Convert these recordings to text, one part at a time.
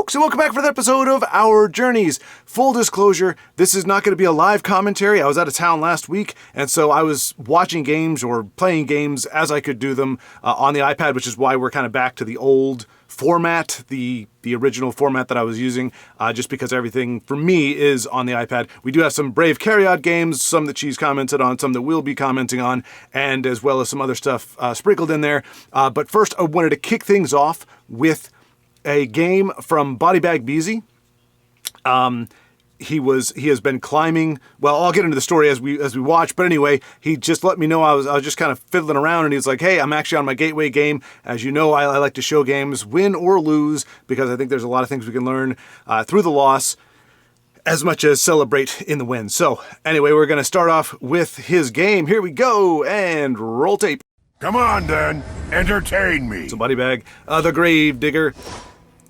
folks, and welcome back for the episode of Our Journeys. Full disclosure, this is not going to be a live commentary. I was out of town last week, and so I was watching games or playing games as I could do them on the iPad, which is why we're kind of back to the old format, the original format that I was using, just because everything for me is on the iPad. We do have some Brave Carryot games, some that she's commented on, some that we'll be commenting on, and as well as some other stuff sprinkled in there. But first, I wanted to kick things off with a game from BodyBagBeezy. He has been climbing. Well, I'll get into the story as we watch. But anyway, he just let me know I was just kind of fiddling around, and he's like, "Hey, I'm actually on my gateway game. As you know, I like to show games, win or lose, because I think there's a lot of things we can learn through the loss, as much as celebrate in the win." So anyway, we're going to start off with his game. Here we go, and roll tape. Come on, then. Entertain me. So BodyBag, the Grave Digger,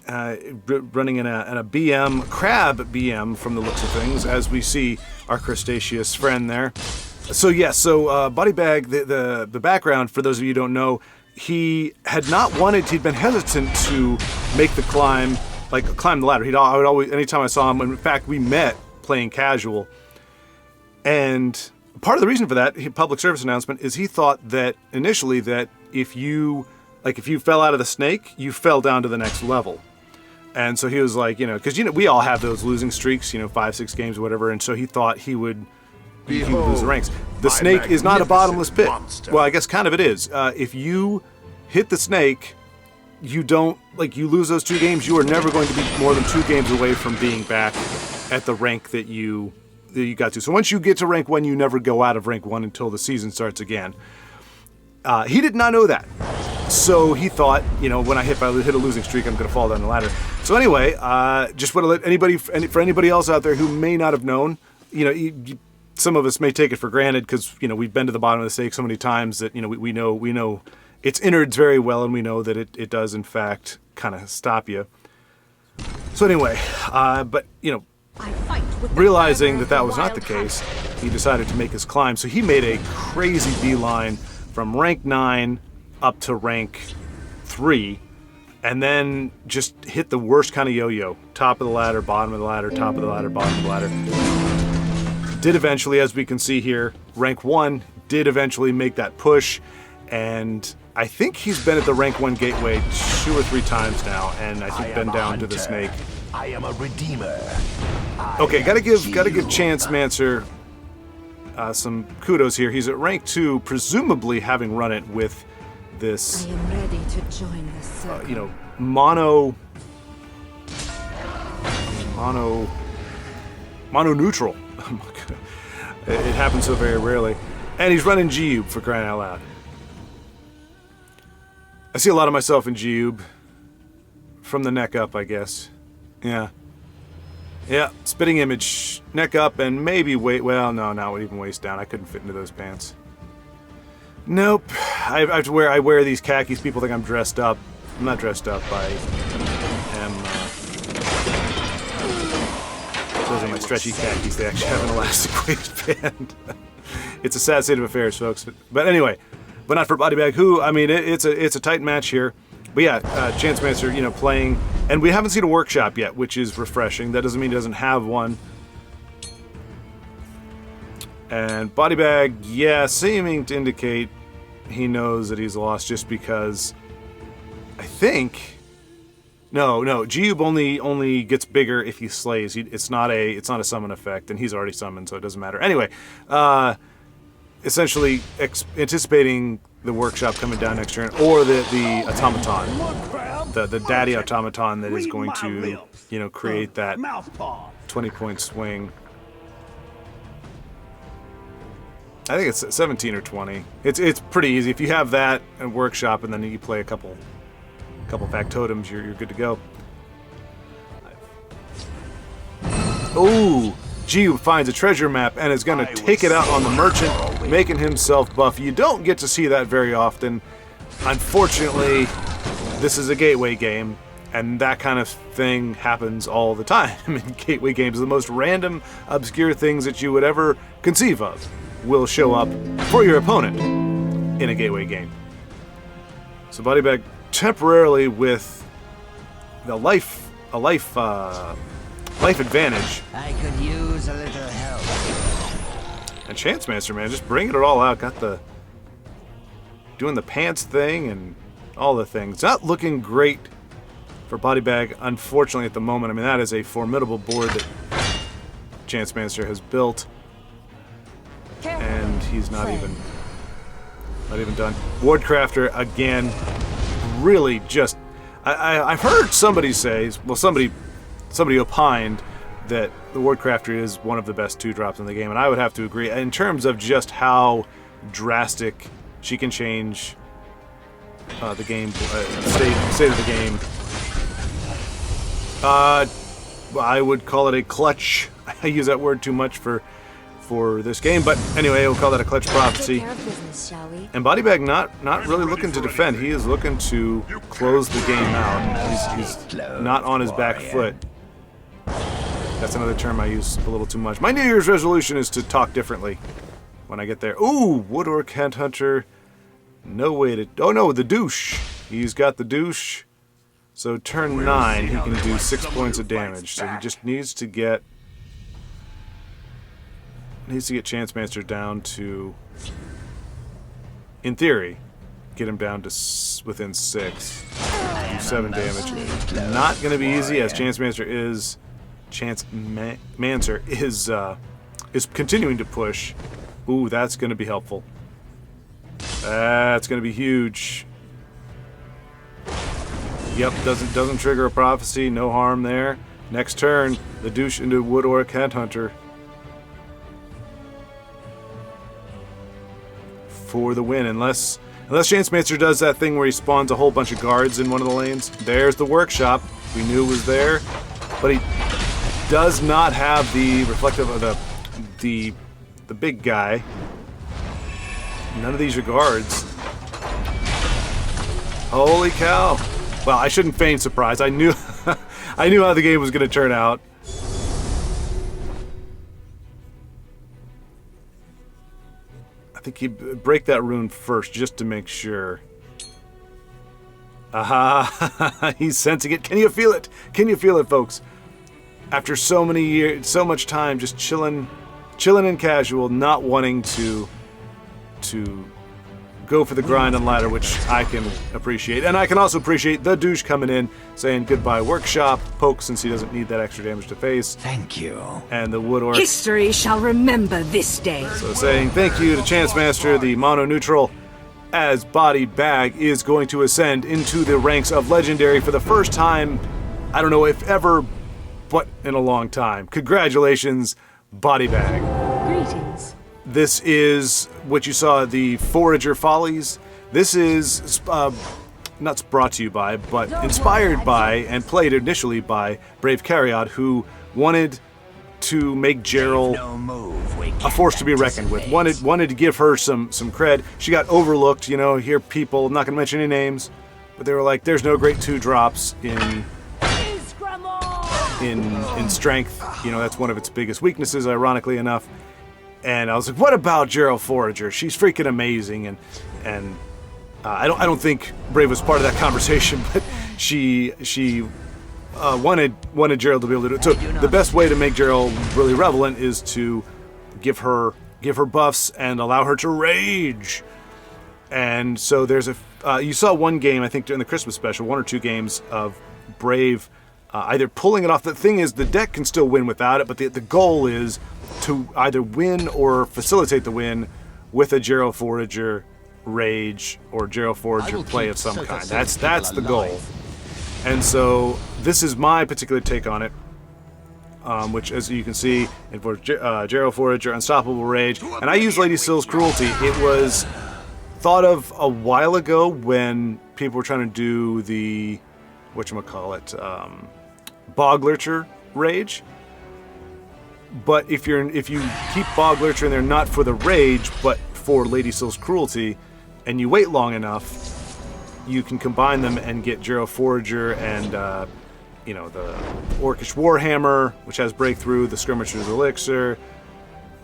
running in a BM, crab BM from the looks of things, as we see our crustaceous friend there. So yes, BodyBag, the background, for those of you who don't know, he'd been hesitant to make the climb the ladder. I would always, anytime I saw him, in fact, we met playing casual, and part of the reason for that public service announcement is he thought that initially that if you fell out of the snake, you fell down to the next level. And so he was like, because we all have those losing streaks, 5, 6 games or whatever, and so he thought he would lose the ranks. The snake is not a bottomless pit. Monster. Well, I guess kind of it is. If you hit the snake, you lose those 2 games, you are never going to be more than 2 games away from being back at the rank that you got to. So once you get to rank 1, you never go out of rank 1 until the season starts again. He did not know that. So he thought, when I hit a losing streak, I'm going to fall down the ladder. So anyway, just want to let for anybody else out there who may not have known, some of us may take it for granted because, we've been to the bottom of the snake so many times that, we know its innards very well, and we know that it does, in fact, kind of stop you. So anyway, but, realizing that was not the case, he decided to make his climb. So he made a crazy beeline from rank 9 up to rank 3, and then just hit the worst kind of yo-yo. Top of the ladder, bottom of the ladder, top of the ladder, bottom of the ladder. Did eventually, as we can see here, rank 1 did eventually make that push, and I think he's been at the rank 1 gateway 2 or 3 times now, and I think been down to the snake. I am a redeemer. Okay, gotta give Chance Mancer some kudos here. He's at rank 2, presumably having run it with this, I am ready to join the circle. Mono neutral. It happens so very rarely. And he's running G-Ube, for crying out loud. I see a lot of myself in G-Ube. From the neck up, I guess. Yeah, spitting image, neck up, and maybe weight. Well, no, not even waist down. I couldn't fit into those pants. Nope. I have to wear. I wear these khakis. People think I'm dressed up. I'm not dressed up. I am. Those are my stretchy khakis. They actually have an elastic waistband. It's a sad state of affairs, folks. But anyway, but not for BodyBag. Who? I mean, it's a tight match here. But yeah, Chance Mancer, playing, and we haven't seen a workshop yet, which is refreshing. That doesn't mean he doesn't have one. And BodyBag, yeah, seeming to indicate he knows that he's lost just because I think G-Ube only gets bigger if he slays. It's not a summon effect, and he's already summoned, so it doesn't matter. Anyway, essentially anticipating the workshop coming down next turn, or the automaton, the daddy automaton that is going to create that 20-point swing. I think it's 17 or 20. It's pretty easy. If you have that and workshop, and then you play a couple factotums, you're good to go. Oh, G finds a treasure map and is going to take it out on the merchant, making himself buff. You don't get to see that very often. Unfortunately, this is a gateway game, and that kind of thing happens all the time in gateway games. The most random, obscure things that you would ever conceive of will show up for your opponent in a gateway game. So BodyBag temporarily with the life life advantage. I could use a little help. And Chancemaster, man, just bringing it all out. Got the doing the pants thing and all the things. Not looking great for BodyBag, unfortunately, at the moment. I mean, that is a formidable board that Chancemaster has built, and he's not even done. Wardcrafter again, really just. I've heard somebody say, well, somebody opined that the Wardcrafter is one of the best 2-drops in the game, and I would have to agree in terms of just how drastic she can change the game, state of the game. I would call it a clutch. I use that word too much for this game, but anyway, we'll call that a clutch prophecy. Take care of business, shall we? And BodyBag not really looking to defend. He is looking to close the game out. He's not on his back foot. That's another term I use a little too much. My New Year's resolution is to talk differently when I get there. Ooh, Wood Orc Headhunter. No way to... Oh no, the douche. He's got the douche. So turn 9, he can do 6 points of damage. So he just needs to get Chancemaster down to, in theory, get him down to within 6. Do 7 damage. Not going to be easy, as Chancemaster is continuing to push. Ooh, that's going to be helpful. That's going to be huge. Yep, doesn't trigger a prophecy. No harm there. Next turn, the douche into Wood Orc Headhunter for the win. Unless Chancemaster does that thing where he spawns a whole bunch of guards in one of the lanes. There's the workshop. We knew it was there, but he does not have the reflective of the big guy. None of these are guards. Holy cow! Well, I shouldn't feign surprise. I knew I knew how the game was going to turn out. I think he'd break that rune first just to make sure. Aha! He's sensing it. Can you feel it? Can you feel it, folks? After so many years, so much time just chilling and casual, not wanting to go for the grind and ladder, which I can appreciate. And I can also appreciate the douche coming in, saying goodbye workshop, poke since he doesn't need that extra damage to face. Thank you. And the Wood Orc. History shall remember this day. So saying thank you to Chancemaster, the mono-neutral, as BodyBag is going to ascend into the ranks of Legendary for the first time, I don't know if ever, but in a long time. Congratulations, BodyBag. Greetings. This is what you saw, the Forager Follies. This is not brought to you by, but inspired by and played initially by Brave Cariad, who wanted to make Gerald a force to be reckoned with. Wanted to give her some cred. She got overlooked, you know. Here, people, I'm not going to mention any names, but they were like, "There's no great 2-drops in strength." You know, that's one of its biggest weaknesses, ironically enough. And I was like, what about Gerald Forager? She's freaking amazing. And I don't think Brave was part of that conversation, but she wanted Gerald to be able to do it. So the best way to make Gerald really relevant is to give her buffs and allow her to rage. And so there's you saw one game, I think during the Christmas special, 1 or 2 games of Brave either pulling it off. The thing is, the deck can still win without it, but the goal is to either win or facilitate the win with a Gerald Forager rage or Gerald Forager play of some kind. That's the goal. And so this is my particular take on it, which, as you can see, it was Gerald Forager, Unstoppable Rage, and I use Lady Syl's Cruelty. It was thought of a while ago when people were trying to do the whatchamacallit, Bog Lurcher Rage. But if you keep Bog Lurcher in there not for the rage, but for Lady Syl's Cruelty, and you wait long enough, you can combine them and get Gerald Forager and the Orcish Warhammer, which has Breakthrough, the Skirmisher's Elixir,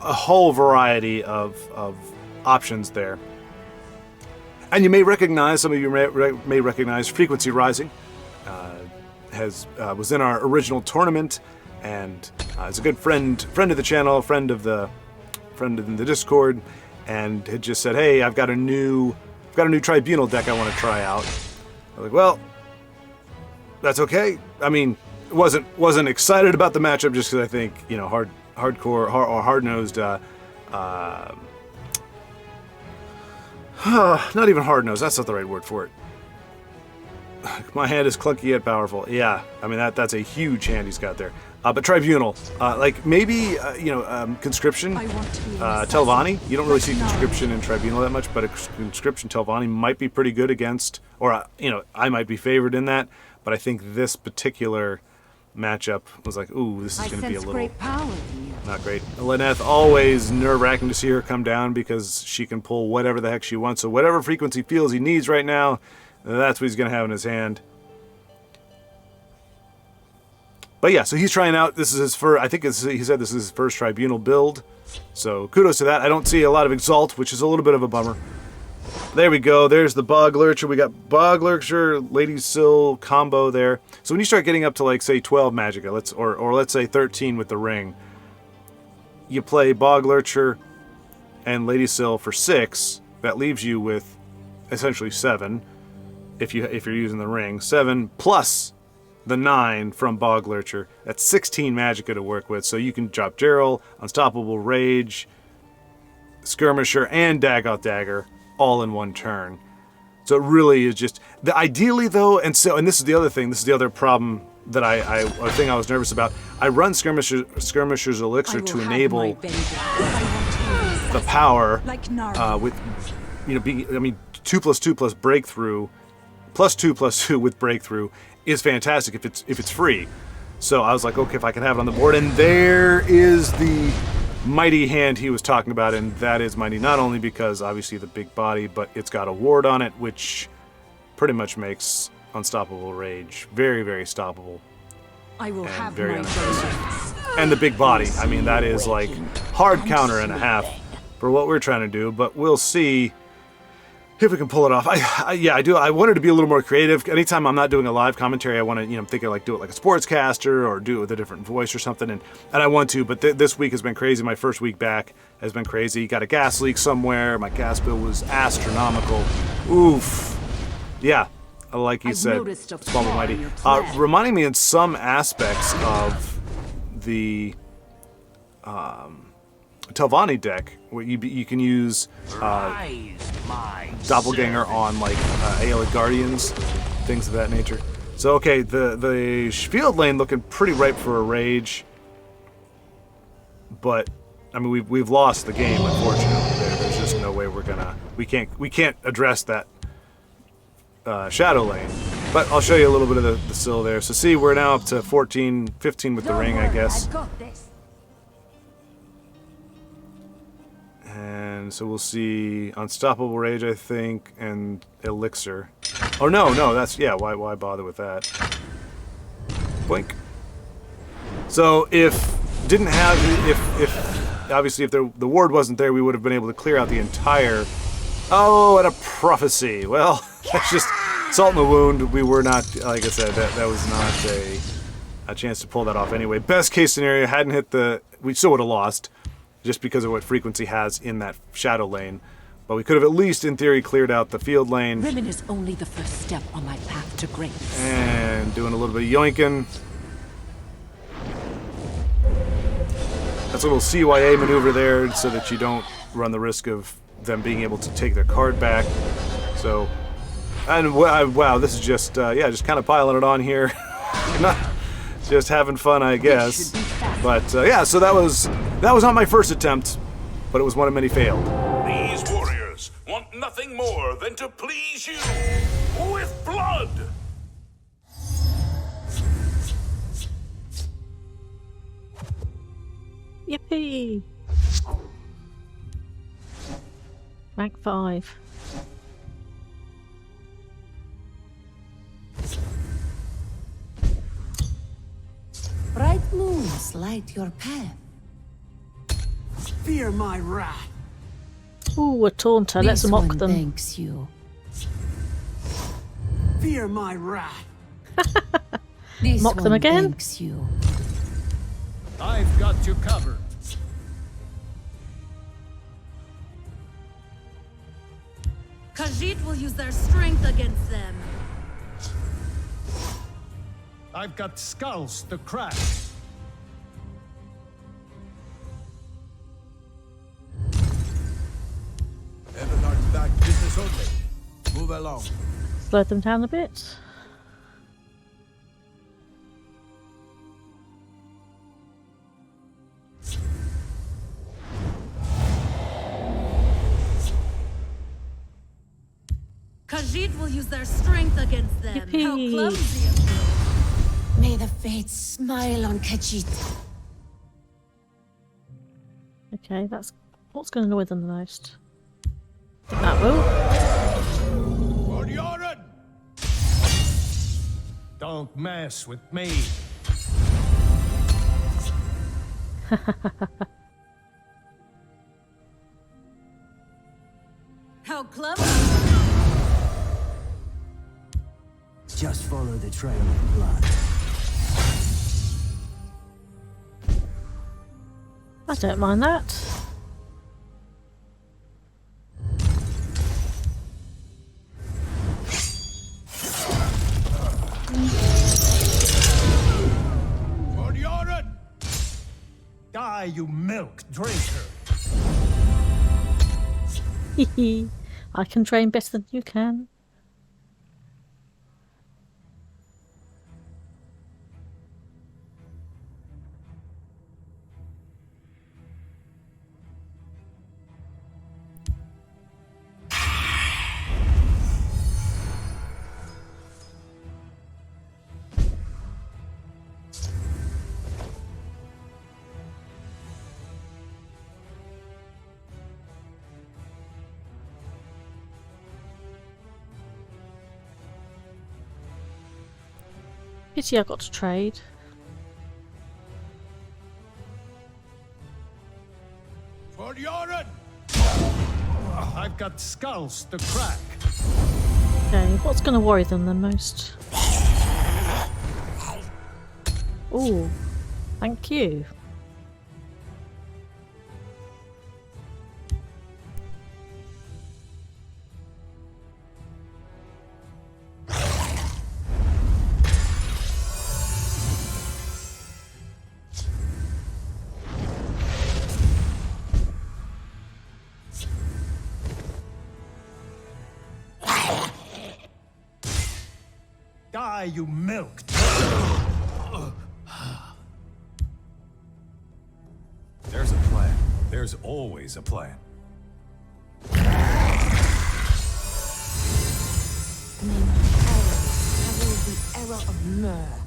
a whole variety of options there. And you may recognize, some of you may recognize FrequencyRising. was in our original tournament, and is a good friend of the channel, friend in the Discord, and had just said, "Hey, I've got a new tribunal deck I want to try out." I was like, "Well, that's okay." I mean, wasn't excited about the matchup just because I think, you know, hardcore or hard-nosed. Not even hard-nosed. That's not the right word for it. My hand is clunky yet powerful. Yeah, I mean that's a huge hand he's got there. But Tribunal, like maybe Conscription, Telvanni. You don't really see Conscription and Tribunal that much, but a Conscription Telvanni might be pretty good against, or you know, I might be favored in that. But I think this particular matchup was like, ooh, this is going to be a little great power in you. not great. Lyneth, always nerve-wracking to see her come down because she can pull whatever the heck she wants. So whatever frequency feels he needs right now, that's what he's going to have in his hand. But yeah, so he's trying out, this is his first, I think he said this is his first Tribunal build. So kudos to that. I don't see a lot of Exalt, which is a little bit of a bummer. There we go. There's the Bog Lurcher. We got Bog Lurcher, Lady Syl combo there. So when you start getting up to, like, say 12 Magicka, or let's say 13 with the ring, you play Bog Lurcher and Lady Syl for 6. That leaves you with essentially 7 if you're using the ring. 7 plus the 9 from Bog Lurcher. That's 16 Magicka to work with. So you can drop Gerald, Unstoppable Rage, Skirmisher, and Dagoth Dagger all in one turn. So it really is just ideally though, and this is the other thing, this is the other problem that a thing I was nervous about. I run Skirmisher's Elixir to enable the power with, you know, being, I mean, 2+2 plus breakthrough plus 2+2 with breakthrough is fantastic if it's free. So I was like, okay, if I can have it on the board, and there is the mighty hand he was talking about, and that is mighty not only because obviously the big body, but it's got a ward on it, which pretty much makes Unstoppable Rage very, very stoppable. I will have very my unimpressive. And the big body, I mean, that is like hard counter and a half for what we're trying to do, but we'll see if we can pull it off. Yeah, I do. I wanted to be a little more creative. Anytime I'm not doing a live commentary, I want to, you know, I'm thinking like do it like a sportscaster or do it with a different voice or something, and I want to, but this week has been crazy. My first week back has been crazy. Got a gas leak somewhere. My gas bill was astronomical. Oof. Yeah, like you said, Small and Mighty. Reminding me in some aspects of the Telvanni deck, where you can use Doppelganger on like Aeolic Guardians, things of that nature. So okay, the field lane looking pretty ripe for a rage, but I mean we've lost the game, unfortunately. There's just no way we can't address that shadow lane. But I'll show you a little bit of the Syl there. So see, we're now up to 14, 15 with the ring, I guess. And so we'll see Unstoppable Rage, I think, and Elixir. Oh no, that's, yeah, why bother with that? Blink. So if obviously if the ward wasn't there, we would have been able to clear out the entire. Oh, and a prophecy. Well, that's just salt in the wound. We were not, like I said, that was not a chance to pull that off anyway. Best case scenario, hadn't hit we still would have lost, just because of what frequency has in that shadow lane. But we could have at least, in theory, cleared out the field lane. Ribbon is only the first step on my path to greatness. And doing a little bit of yoinking. That's a little CYA maneuver there, so that you don't run the risk of them being able to take their card back. So, and wow, this is just, yeah, just kind of piling it on here. Not just having fun, I guess. But yeah, so that was not my first attempt, but it was one of many failed. These warriors want nothing more than to please you with blood. Yippee! Rank 5. Bright moons light your path. Fear my wrath. Ooh, a taunter. Let's This mock one them. thanks you. Fear my wrath. This Mock them one again. thanks you. I've got you covered. Khajiit will use their strength against them. I've got skulls to crack. Everlar's back business only. Move along. Slow them down a bit. Khajiit will use their strength against them. How Yippee. clumsy of you. May the fates smile on Khajiit. Okay, that's what's going to annoy them the most. That will. For Yoren! Don't mess with me. How clumsy. Just follow the trail of blood. I don't mind that. For Yoren! Die, you milk drinker. Hehe. I can train better than you can. Pity I got to trade. For Yoren! I've got skulls to crack. Okay, what's going to worry them the most? Oh, thank you. Die, you milk. There's a plan. There's always a plan. May my arrows herald the era of myrrh.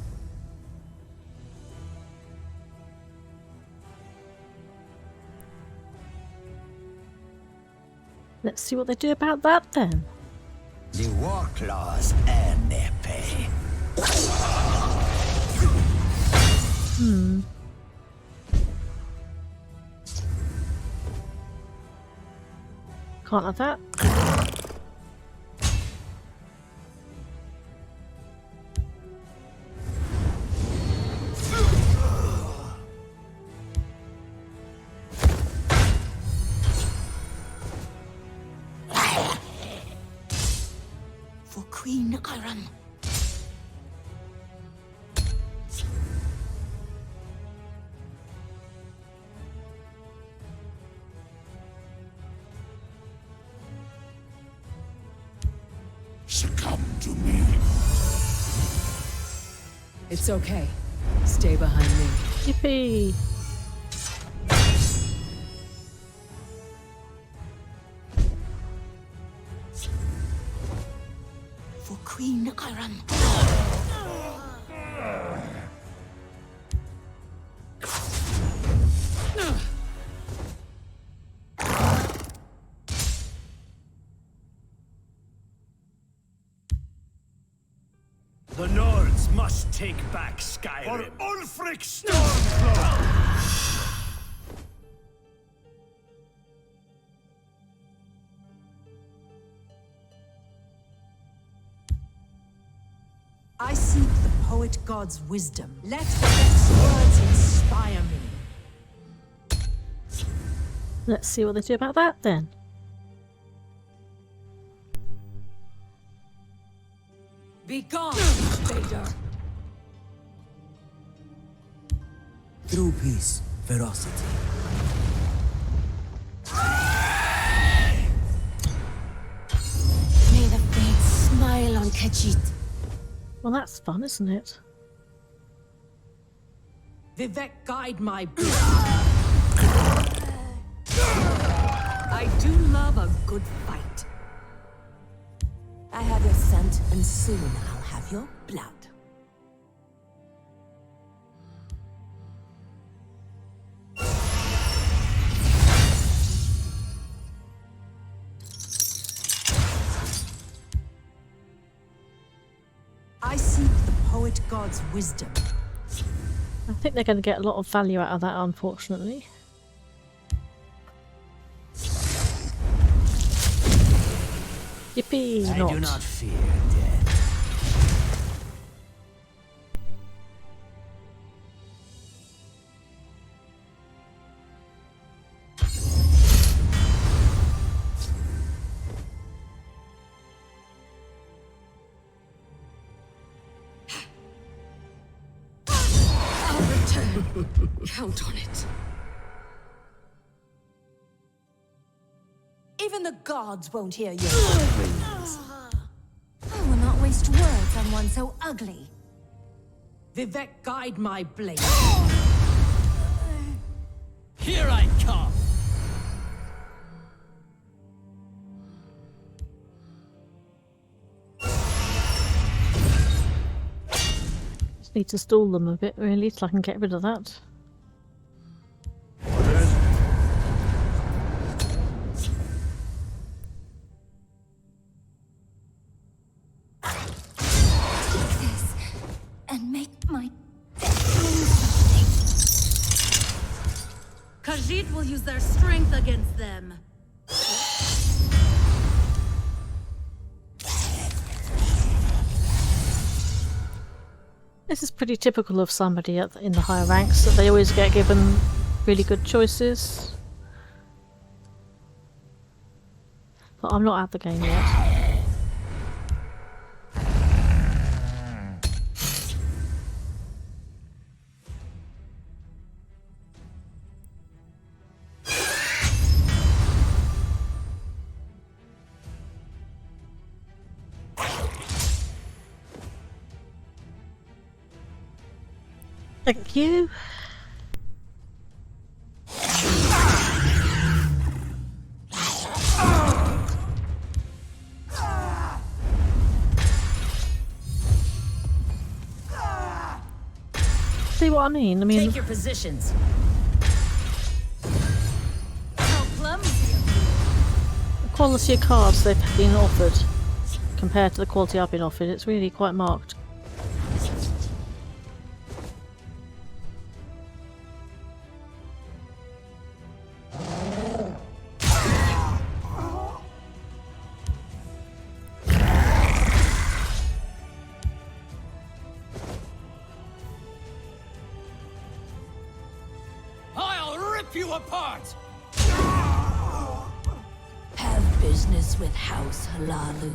Let's see what they do about that then. The Warclaws earn their pay. Can't have that. For Queen Iron. Succumb to me. It's okay. Stay behind me. Yippee! For Queen Iron. The Nords must take back Skyrim. For Ulfric Stormcloak! I seek the poet god's wisdom. Let the next words inspire me. Let's see what they do about that then. Be gone, Vader. True peace, ferocity. May the fates smile on Khajiit. Well, that's fun, isn't it? Vivek, guide my blood. I do love a good fight. I have your scent, and soon I'll have your blood. I seek the poet god's wisdom. I think they're going to get a lot of value out of that, unfortunately. Yippee! I Not. do not fear death. I'll return. Count on it. Even the gods won't hear your screams. I will not waste words on one so ugly. Vivek, guide my blade. Here I come. Just need to stall them a bit, really, so I can get rid of that. Take this and make my death mean something. Khajiit will use their strength against them. This is pretty typical of somebody in the higher ranks, that they always get given really good choices. But I'm not out the game yet. Thank you. See what I mean? I mean, Take your positions. How clumsy of you. the quality of cards they've been offered compared to the quality I've been offered, it's really quite marked. I'll rip you apart. Have business with House Halalu.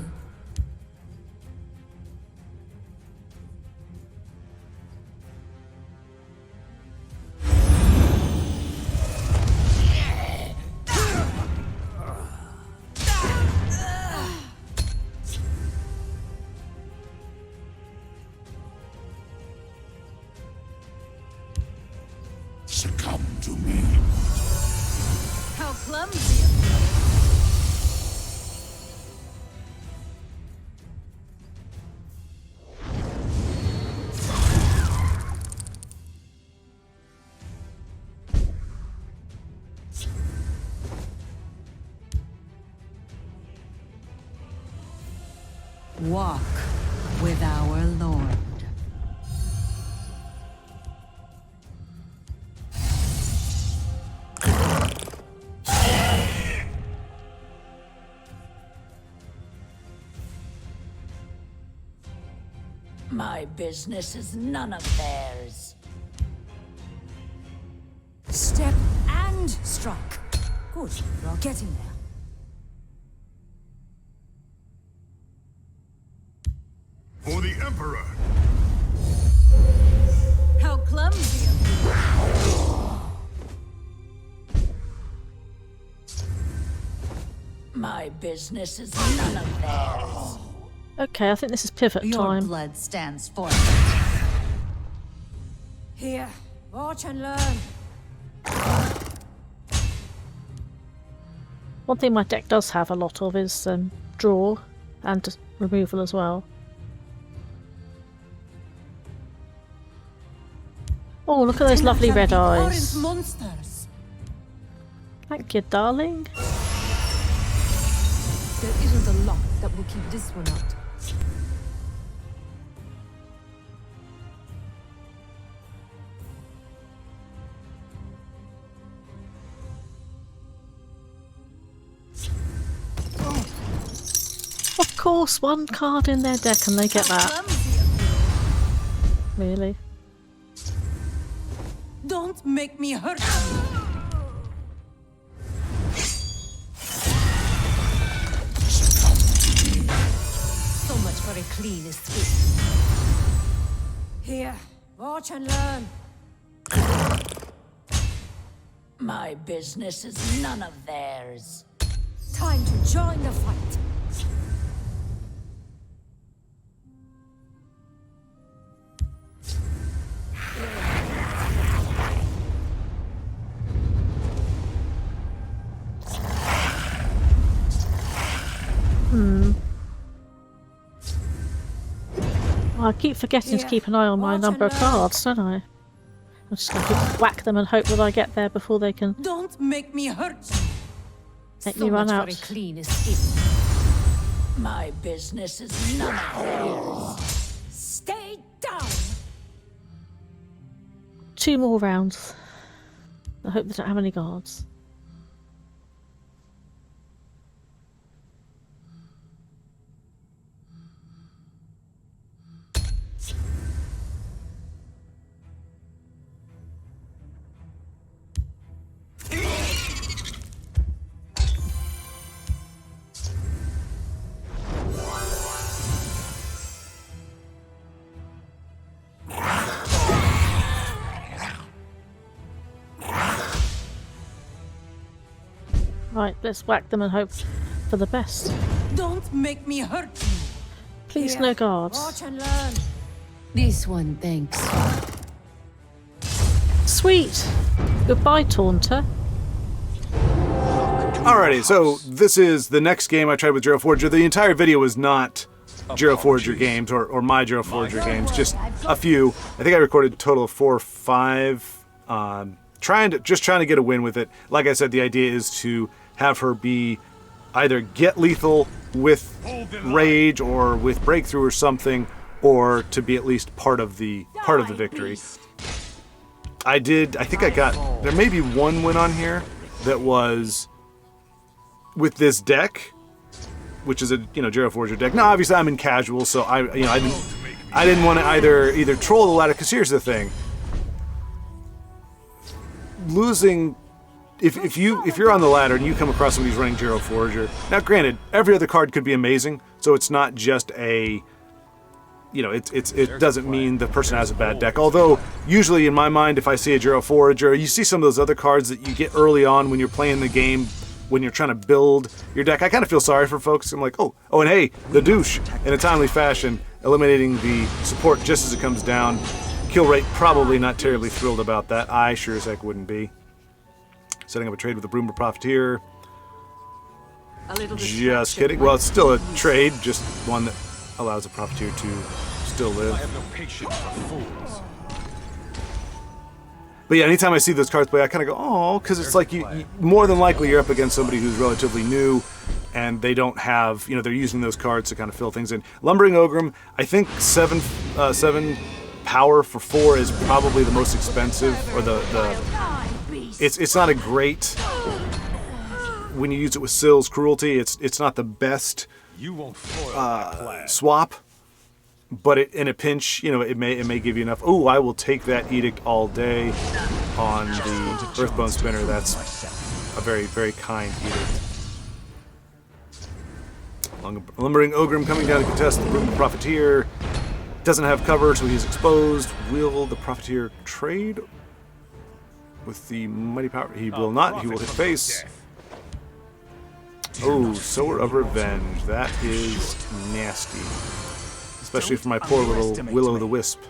Succumb to me. How clumsy of you. Walk with our Lord. My business is none of theirs. Step and strike. Good, we're getting there. For the Emperor. How clumsy of you. My business is none of theirs. Okay, I think this is pivot Your time. blood stands for it. Here, watch and learn. One thing my deck does have a lot of is draw and removal as well. Oh, look at those lovely red eyes. Monsters. Thank you, darling. There isn't a lock that will keep this one out. Of course, one card in their deck and they get that. Clumsy of you. Really? Don't make me hurt you. So much for a clean escape. Here, watch and learn. My business is none of theirs. Time to join the fight. Oh, I keep forgetting to keep an eye on my number of cards, don't I? I'm just going to whack them and hope that I get there before they can Don't make me hurt you. make So me run much out. for a clean escape. My business is none of theirs. Stay down. 2 more rounds. I hope they don't have any guards. Right, let's whack them and hope for the best. Don't make me hurt you. Please, Here, no guards. Watch and learn. This one, thanks. Sweet! Goodbye, Taunter. Alrighty, so this is the next game I tried with Zero Forger. The entire video was not Zero Forger games or my Zero Forger games, just a few. I think I recorded a total of 4 or 5. Trying to get a win with it. Like I said, the idea is to have her be either get lethal with rage or with breakthrough or something, or to be at least part of the victory. I think I got, there may be one win on here that was with this deck, which is a Zero Forger deck. Now obviously I'm in casual, so I didn't want to either troll the ladder, because here's the thing. Losing, if you're on the ladder and you come across somebody who's running Zero Forger, now granted, every other card could be amazing, so it's not just a, it doesn't mean the person has a bad deck. Although usually in my mind, if I see a Zero Forger, you see some of those other cards that you get early on when you're playing the game, when you're trying to build your deck. I kind of feel sorry for folks. I'm like, oh, and hey, the douche, in a timely fashion, eliminating the support just as it comes down. Kill rate, probably not terribly thrilled about that. I sure as heck wouldn't be. Setting up a trade with the Broomer Profiteer. Just kidding. Well, it's still a trade, just one that allows the Profiteer to still live. I have no patience for fools. But yeah, anytime I see those cards play, I kind of go, oh, because it's like you more than likely you're up against somebody who's relatively new, and they don't have, they're using those cards to kind of fill things in. Lumbering Ogrim, I think 7 power for 4 is probably the most expensive, or it's not a great, when you use it with Sill's Cruelty, it's not the best You won't foil my plan. swap, but in a pinch, you know, it may give you enough. Oh, I will take that edict all day on the Earthbone Spinner. That's a very, very kind edict. Lumbering Ogrim coming down to contest the Brutal Profiteer. Doesn't have cover, so he's exposed. Will the Profiteer trade with the Mighty Power? He will not. He will hit face. Oh, Sower of Revenge. That is nasty. Especially for my poor little Will-O-the-Wisp in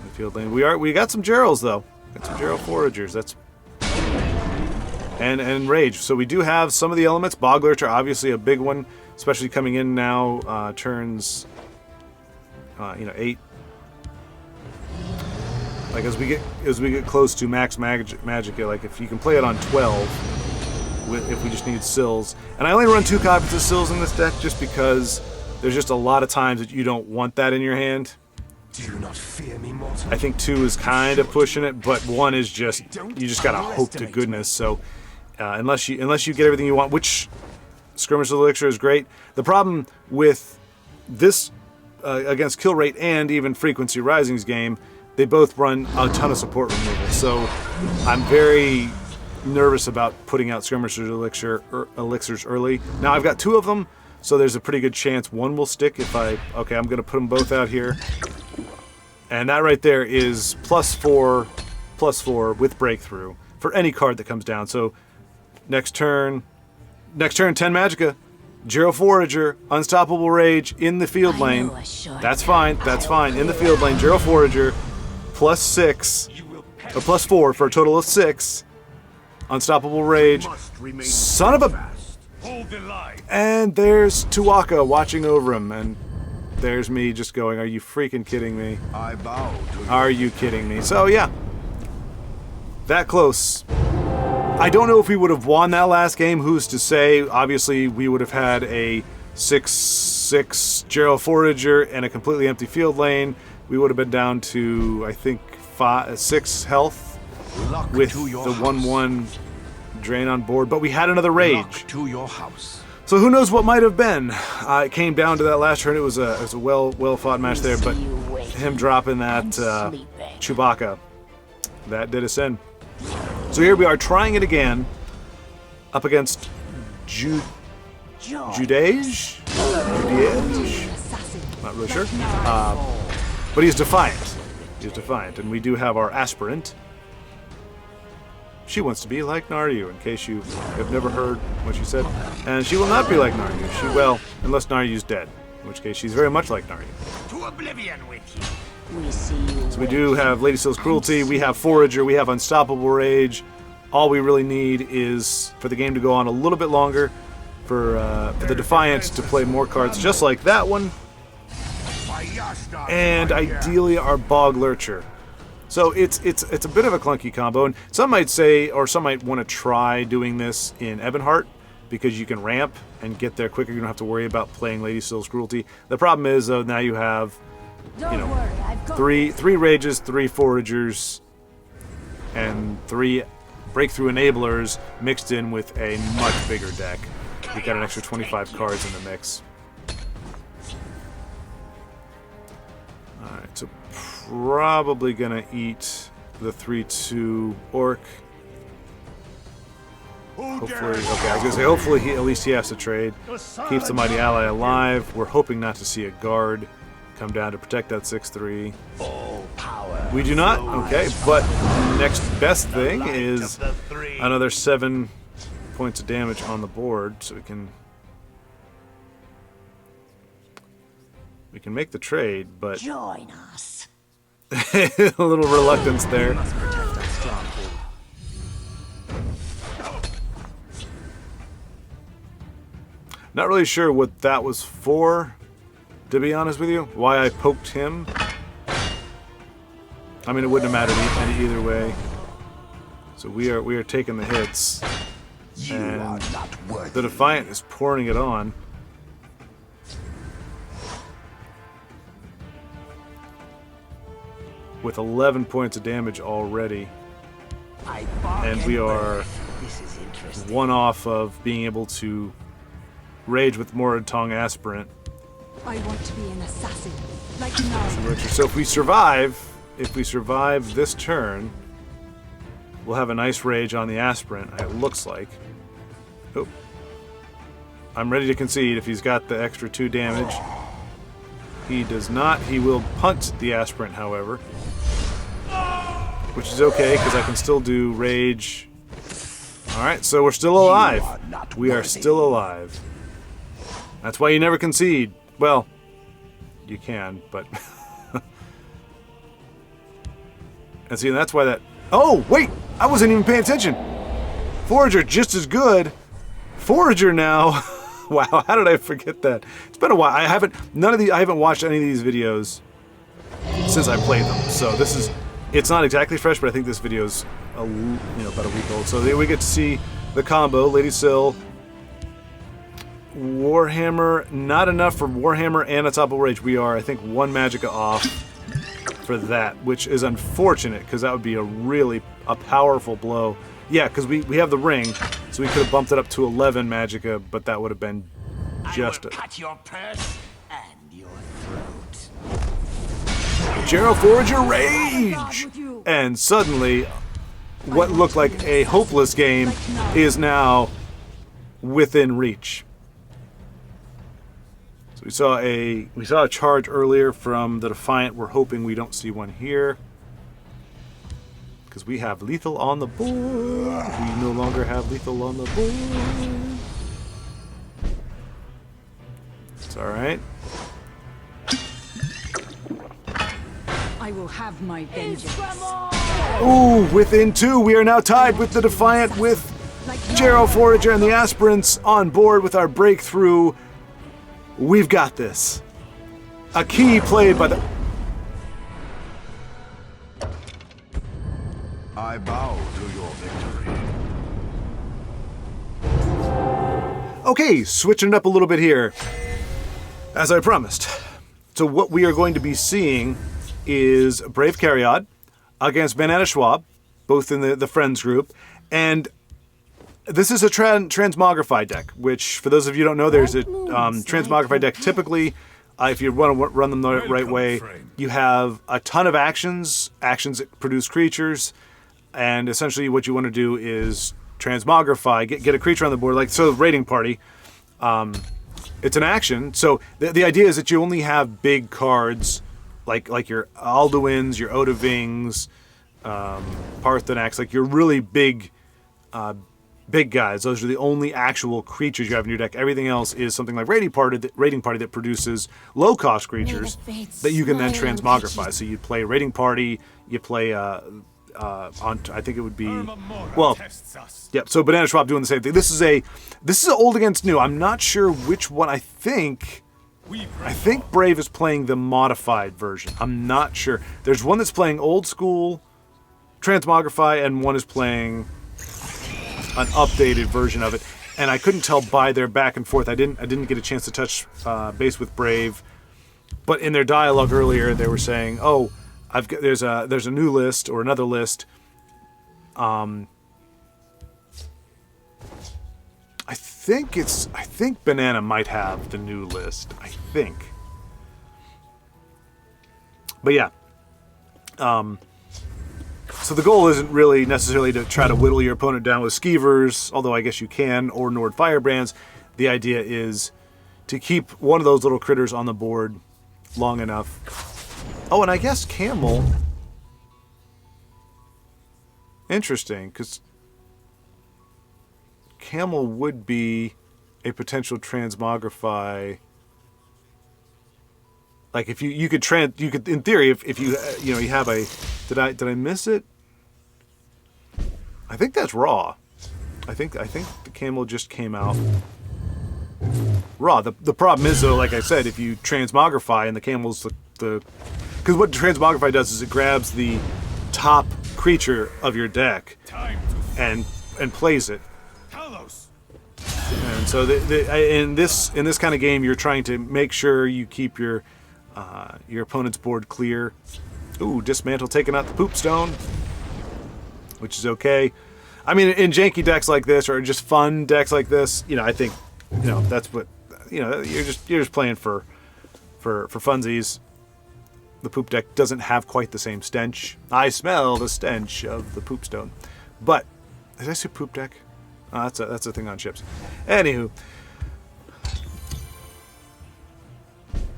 the field lane. We got some Gerals, though. Got some Geral Foragers. That's... And Rage. So we do have some of the elements. Bog Lurcher, obviously a big one. Especially coming in now, turns... 8. Like as we get close to max Magicka, like if you can play it on 12, if we just need Sills, and I only run 2 copies of Sills in this deck just because there's just a lot of times that you don't want that in your hand. Do not fear me, mortal. I think 2 is kind of pushing it, but 1 is just you just gotta hope to goodness. So unless you get everything you want, which Skirmish Elixir is great. The problem with this. Against Kill Rate and even FrequencyRising's game, they both run a ton of support removal. So I'm very nervous about putting out Skirmisher's Elixirs early. Now I've got 2 of them, so there's a pretty good chance 1 will stick if I... Okay, I'm going to put them both out here. And that right there is +4 with Breakthrough for any card that comes down. So next turn 10 Magicka. Geral Forager, Unstoppable Rage in the field lane. That's fine. That's fine. In the field lane, Geral Forager, +6, or +4 for a total of 6. Unstoppable Rage. Son of a... And there's Tuaka watching over him, and there's me just going, are you freaking kidding me? I bow to you. Are you kidding me? So yeah, that close. I don't know if we would have won that last game. Who's to say? Obviously, we would have had a 6/6 Geral Forager and a completely empty field lane. We would have been down to, I think, 6 health with the 1/1 drain on board. But we had another Rage. To your house. So who knows what might have been? It came down to that last turn. It was a well fought match there. But him dropping that Chewbacca, that did us in. So here we are trying it again, up against Judage? Not really sure. But he's defiant. He's defiant. And we do have our aspirant. She wants to be like Naryu, in case you have never heard what she said. And she will not be like Naryu. Well, unless Naryu's dead, in which case she's very much like Naryu. To oblivion with you. So we do have Lady Seal's Cruelty, we have Forager, we have Unstoppable Rage. All we really need is for the game to go on a little bit longer, for the Defiant to play more cards just like that one, and ideally our Bog Lurcher. So it's a bit of a clunky combo, and some might say, or some might want to try doing this in Ebonheart, because you can ramp and get there quicker. You don't have to worry about playing Lady Seal's Cruelty. The problem is, though, now you have, you know, three Rages, 3 Foragers, and 3 Breakthrough Enablers mixed in with a much bigger deck. You've got an extra 25 cards in the mix. Alright, so probably gonna eat the 3/2 Orc. Hopefully, okay, I was gonna say hopefully at least he has to trade. Keeps the Mighty Ally alive. We're hoping not to see a guard come down to protect that 6/3. We do not? Okay, but next best thing is another 7 points of damage on the board, so we can make the trade, but Join us. a little reluctance there. Not really sure what that was for, to be honest with you. Why I poked him. I mean, it wouldn't have mattered either way. So we are taking the hits, and the Defiant is pouring it on. With 11 points of damage already, and we are 1 off of being able to Rage with Moradtong Aspirant. I want to be an assassin. Like now. So if we survive this turn, we'll have a nice rage on the aspirant, it looks like. Oh. I'm ready to concede if he's got the extra 2 damage. He does not. He will punt the aspirant, however. Which is okay, because I can still do rage. Alright, so we're still alive. We are still alive. That's why you never concede. Well, you can, but... and see, that's why that... Oh, wait! I wasn't even paying attention! Forager just as good. Forager now. Wow, how did I forget that? It's been a while. I haven't watched any of these videos since I played them. So this is, it's not exactly fresh, but I think this video's about a week old. So there we get to see the combo, Lady Syl, Warhammer, not enough for Warhammer and a Topple Rage. We are, I think, 1 Magicka off for that, which is unfortunate, because that would be a powerful blow. Yeah, because we have the ring, so we could have bumped it up to 11 Magicka, but that would have been just cut your purse and your throat. Gerald Forager Rage! And suddenly, what looked like a hopeless game is now within reach. So we saw a charge earlier from the Defiant. We're hoping we don't see one here, because we have lethal on the board. We no longer have lethal on the board. It's alright. I will have my vengeance. Ooh, within 2. We are now tied with the Defiant, with Gerald Forager and the Aspirants on board with our breakthrough. We've got this. A key played by the... I bow to your victory. Okay, switching it up a little bit here, as I promised. So what we are going to be seeing is Brave Caryad against Bananaschwob, both in the Friends group, and this is a transmogrify deck, which, for those of you who don't know, there's a transmogrify deck. Typically, if you want to run them the right way, you have a ton of actions that produce creatures, and essentially what you want to do is transmogrify, get a creature on the board, like so raiding party. It's an action, so the idea is that you only have big cards, like your Alduins, your Odahvings, Paarthurnax, like your really big guys. Those are the only actual creatures you have in your deck. Everything else is something like raiding party that produces low-cost creatures that you can then transmogrify. So you play raiding party, you play on, I think it would be, well, yep. So Bananaschwob doing the same thing. This is an old against new. I'm not sure which one. I think Brave is playing the modified version. I'm not sure. There's one that's playing old school transmogrify, and one is playing an updated version of it. And I couldn't tell by their back and forth. I didn't get a chance to touch base with Brave, but in their dialogue earlier, they were saying, "Oh, there's a new list or another list." I think Banana might have the new list. I think. But yeah. So the goal isn't really necessarily to try to whittle your opponent down with Skeevers, although I guess you can, or Nord Firebrands. The idea is to keep one of those little critters on the board long enough. Oh, and I guess Camel. Interesting, because Camel would be a potential transmogrify. Like if you could in theory if you you have a did I miss it? I think that's raw. I think the Camel just came out raw. The problem is though, like I said, if you transmogrify and the Camel's the because what transmogrify does is it grabs the top creature of your deck and plays it. And so in this kind of game, you're trying to make sure you keep your opponent's board clear. Ooh, Dismantle taking out the Poop Stone, which is okay. I mean, in janky decks like this, or just fun decks like this, I think, that's what, you're just playing for funsies. The poop deck doesn't have quite the same stench. I smell the stench of the poop stone. But, did I say poop deck? Oh, that's a thing on ships. Anywho.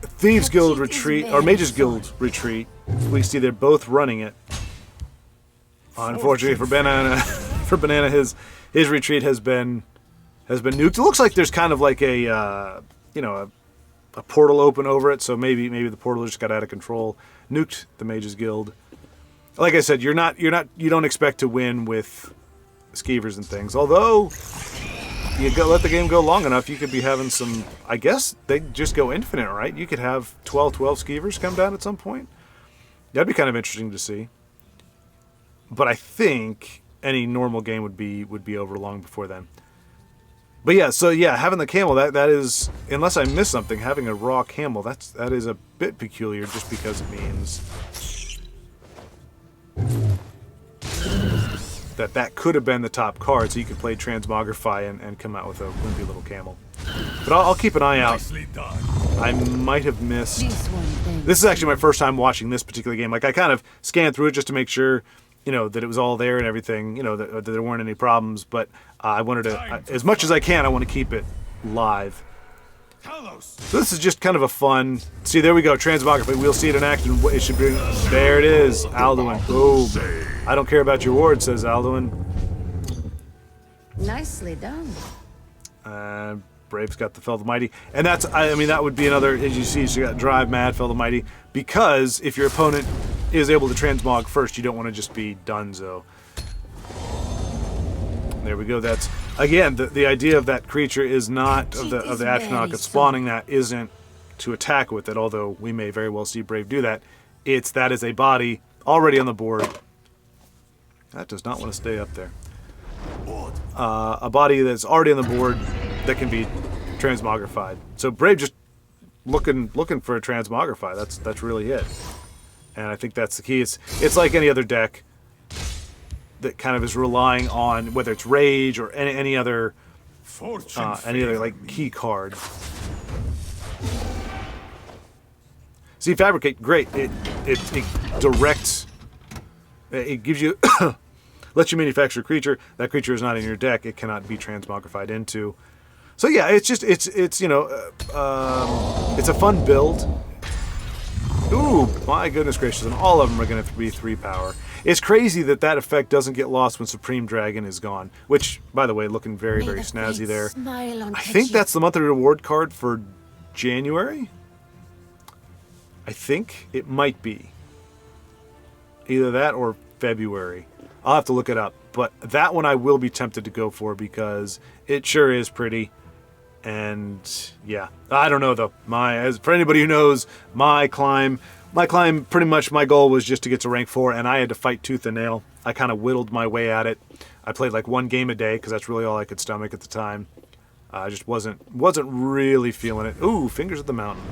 Thieves Guild retreat, or Mages Guild retreat. We see they're both running it. Unfortunately for Banana, his retreat has been nuked. It looks like there's kind of like a portal open over it, so maybe the portal just got out of control, nuked the Mages Guild. Like I said, you don't expect to win with skeevers and things. Although let the game go long enough, you could be having some. I guess they just go infinite, right? You could have 12 skeevers come down at some point. That'd be kind of interesting to see. But I think any normal game would be over long before then. But yeah, so yeah, having the camel, that is, unless I miss something, having a raw camel, that is a bit peculiar just because it means that could have been the top card, so you could play Transmogrify and come out with a wimpy little camel. But I'll keep an eye out. I might have missed. This is actually my first time watching this particular game. Like, I kind of scanned through it just to make sure, that it was all there and everything, that there weren't any problems. But I wanted to, as much as I can, I want to keep it live. So this is just kind of a fun. See, there we go, Transmogrify. We'll see it in action. It should be. There it is, Alduin. Boom. I don't care about your ward, says Alduin. Nicely done. Brave's got the Fell the Mighty, and that's. I mean, that would be another. As you see, she got Drive, Mad, Fell the Mighty, because if your opponent is able to transmog first, you don't want to just be donezo. There we go. That's again the idea of that creature is not of the Atronach spawning that isn't to attack with it. Although we may very well see Brave do that. It's that is a body already on the board. That does not want to stay up there. A body that's already on the board that can be transmogrified. So Brave just looking for a transmogrify. That's really it. And I think that's the key. It's like any other deck that kind of is relying on whether it's Rage or any other like key card. See, Fabricate, great. It directs. It gives you lets you manufacture a creature. That creature is not in your deck. It cannot be transmogrified into. So yeah, it's a fun build. Ooh, my goodness gracious, and all of them are going to be 3 power. It's crazy that effect doesn't get lost when Supreme Dragon is gone, which, by the way, looking very, very snazzy there. I think that's the monthly reward card for January? I think it might be. Either that or February. I'll have to look it up. But that one I will be tempted to go for because it sure is pretty. And yeah, I don't know though. For anybody who knows, my climb, pretty much my goal was just to get to rank 4, and I had to fight tooth and nail. I kind of whittled my way at it. I played like 1 game a day because that's really all I could stomach at the time. I just wasn't really feeling it. Ooh, Fingers of the Mountain.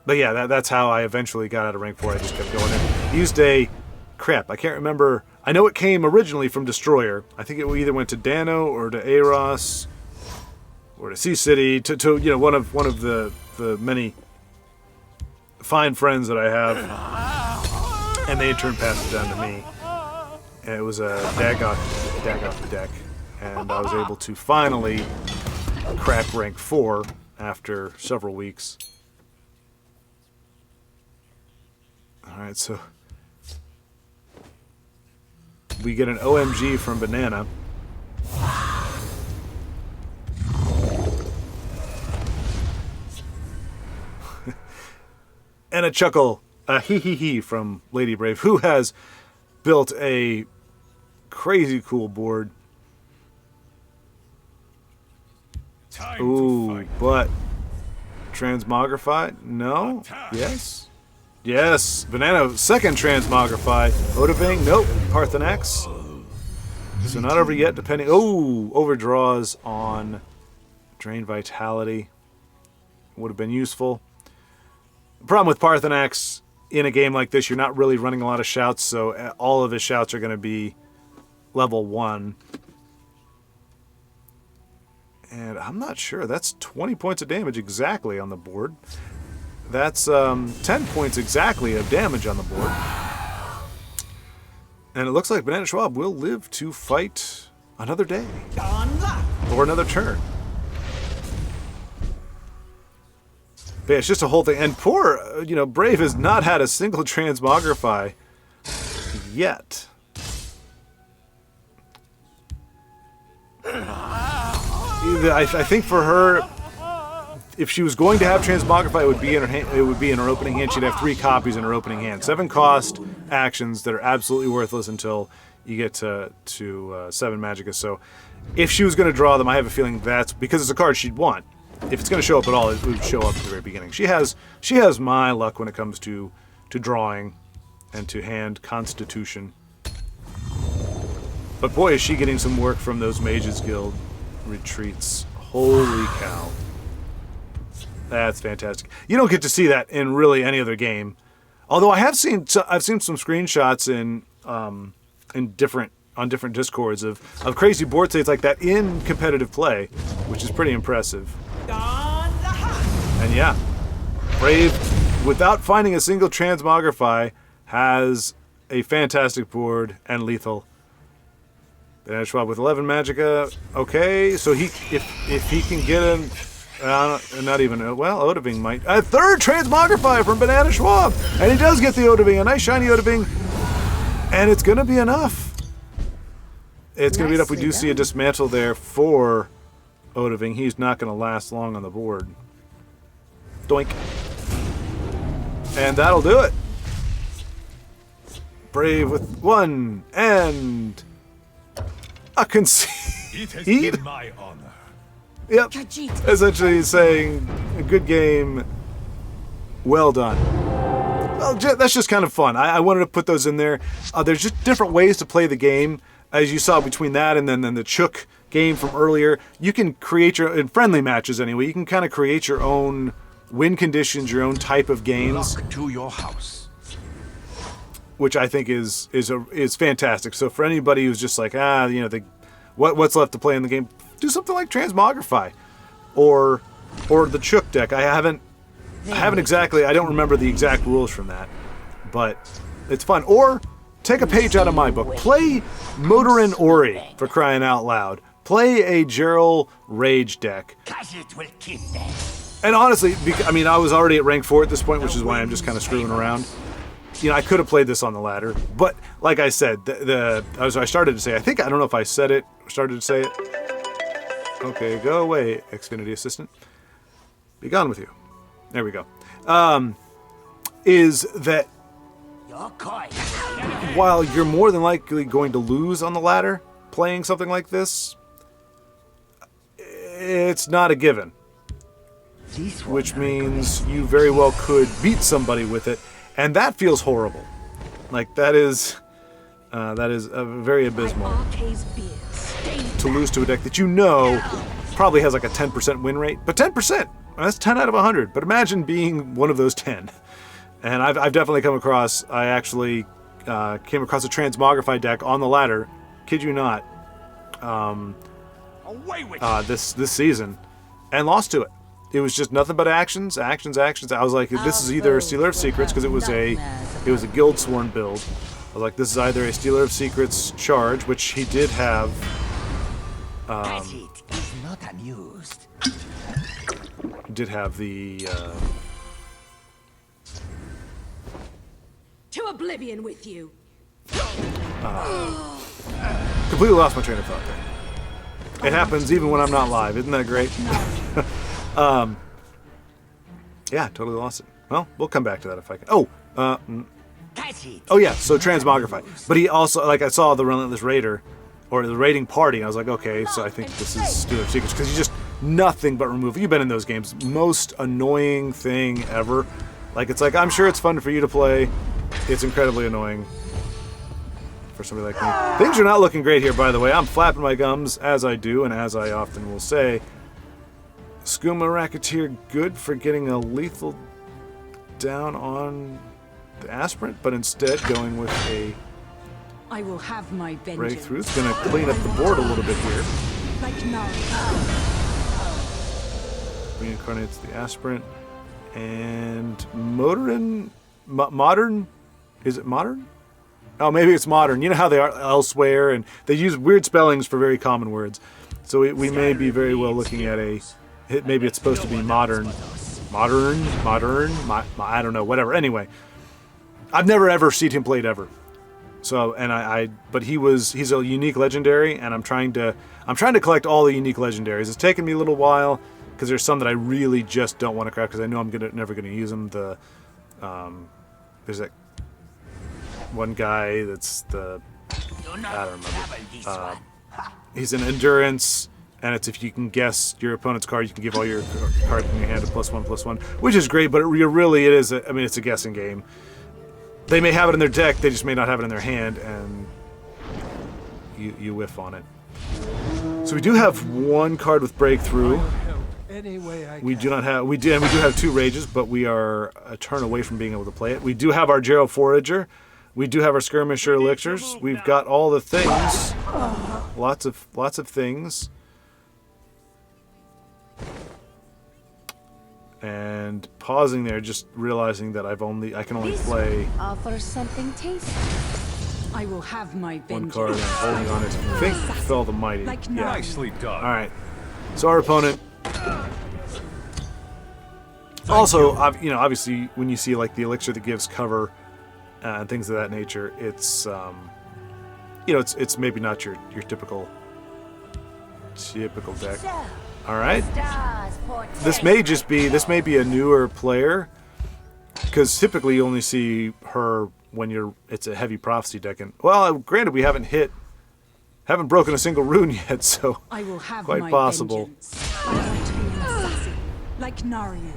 But yeah, that's how I eventually got out of rank 4. I just kept going in. Used a... Crap, I can't remember. I know it came originally from Destroyer. I think it either went to Dano or to Aros or to Sea City to one of the many fine friends that I have, and they in turn passed it down to me. And it was a Dagoth deck, and I was able to finally crack rank 4 after several weeks. Alright, so we get an OMG from Banana. And a chuckle, a hee from Lady Brave, who has built a crazy cool board. Ooh, but Transmogrified? No? Yes? Yes, Banana, second Transmogrify. Odaving, nope. Parthenax. So not over yet, depending... Oh, overdraws on Drain Vitality. Would have been useful. The problem with Parthenax in a game like this, you're not really running a lot of shouts, so all of his shouts are going to be level 1. And I'm not sure. That's 20 points of damage exactly on the board. That's 10 points exactly of damage on the board. And it looks like Bananaschwob will live to fight another day. Or another turn. But yeah, it's just a whole thing. And poor, Brave has not had a single transmogrify yet. I think for her, if she was going to have transmogrify, it would be in her hand, it would be in her opening hand. She'd have 3 copies in her opening hand. 7 cost actions that are absolutely worthless until you get to 7 magicka. So if she was going to draw them, I have a feeling that's because it's a card she'd want. If it's going to show up at all, it would show up at the very beginning. She has my luck when it comes to drawing and to hand constitution. But boy, is she getting some work from those Mages Guild retreats. Holy cow. That's fantastic. You don't get to see that in really any other game. Although I've seen some screenshots on different discords of crazy board states like that in competitive play, which is pretty impressive. And yeah, Brave, without finding a single transmogrify, has a fantastic board and lethal. Bananaschwob with 11 magicka. Okay, so if he can get him, not even, well, Odahviing might. A third transmogrify from Bananaschwob, and he does get the Odahviing, a nice shiny Odahviing, and it's going to be enough. It's going to be enough. We do see a dismantle there for Odahviing. He's not going to last long on the board. Doink. And that'll do it. Brave with 1 and a concede. It has been my honor. Yep. Essentially he's saying, a good game, well done. Well, that's just kind of fun. I wanted to put those in there. There's just different ways to play the game. As you saw between that and then the Chook game from earlier, you can create your, in friendly matches anyway, you can kind of create your own win conditions, your own type of games. Lock to your house. Which I think is fantastic. So for anybody who's just like, what's left to play in the game, do something like Transmogrify or the Chook deck. I haven't exactly, I don't remember the exact rules from that, but it's fun. Or take a page out of my book. Play Motorin Ori, for crying out loud. Play a Gerald Rage deck. And honestly, I was already at rank 4 at this point, which is why I'm just kind of screwing around. I could have played this on the ladder, but like I said, I started to say, I don't know if I said it, started to say it. Okay, go away, Xfinity Assistant. Be gone with you. There we go. Is that while you're more than likely going to lose on the ladder playing something like this, it's not a given. Which means you very well could beat somebody with it. And that feels horrible. Like, that is a very abysmal. To lose to a deck that probably has like a 10% win rate. But 10%! That's 10 out of 100. But imagine being one of those 10. And I've definitely come across, I actually came across a Transmogrify deck on the ladder. Kid you not. This season. And lost to it. It was just nothing but actions. I was like, this is either a Stealer of Secrets, because it was a Guild Sworn build. I was like, this is either a Stealer of Secrets charge, which he did have. Did have the. To oblivion with you. Completely lost my train of thought there. It happens even when I'm not live. Isn't that great? Yeah, totally lost it. Well, we'll come back to that if I can. Oh yeah, so Transmogrify. But he also, like, I saw the Relentless Raider, or the Raiding Party, and I was like, okay, so I think this is Stealer of Secrets, because you just nothing but remove. You've been in those games. Most annoying thing ever. Like, it's like, I'm sure it's fun for you to play. It's incredibly annoying for somebody like me. Things are not looking great here, by the way. I'm flapping my gums, as I do, and as I often will say. Skooma Racketeer good for getting a lethal down on the aspirant, but instead going with a I will have my vengeance. breakthrough. It's going to clean up the board a little bit here. Like now. reincarnates the aspirant. And modern? Is it modern? Oh, maybe it's modern. You know how they are elsewhere, and they use weird spellings for very common words. So we may be very well looking at maybe it's supposed to be modern. Modern? I don't know, whatever. Anyway, I've never ever seen him played ever. So, but he's a unique legendary, and I'm trying to collect all the unique legendaries. It's taken me a little while, because there's some that I really just don't want to craft, because I know I'm never going to use them. There's that one guy that's I don't remember. He's an endurance, and it's if you can guess your opponent's card, you can give all your cards in your hand a +1/+1, which is great. But it's a guessing game. They may have it in their deck, they just may not have it in their hand, and you whiff on it. So we do have one card with breakthrough. We do have 2 rages, but we are a turn away from being able to play it. We do have our Gero Forager. We do have our Skirmisher Elixirs. We've got all the things. Lots of things. And pausing there, just realizing that I can only play Offer something tasty. I will have my one card and I'm holding on it. I think Fell the Mighty. Like yeah. Nicely done. Alright. So our opponent. Also, obviously, when you see like the elixir that gives cover and things of that nature, it's it's maybe not your typical deck. All right. This may be a newer player, because typically you only see her when it's a heavy prophecy deck. And well, granted, we haven't broken a single rune yet, so I will have quite my possible. vengeance. I want to be an assassin, like Naryu.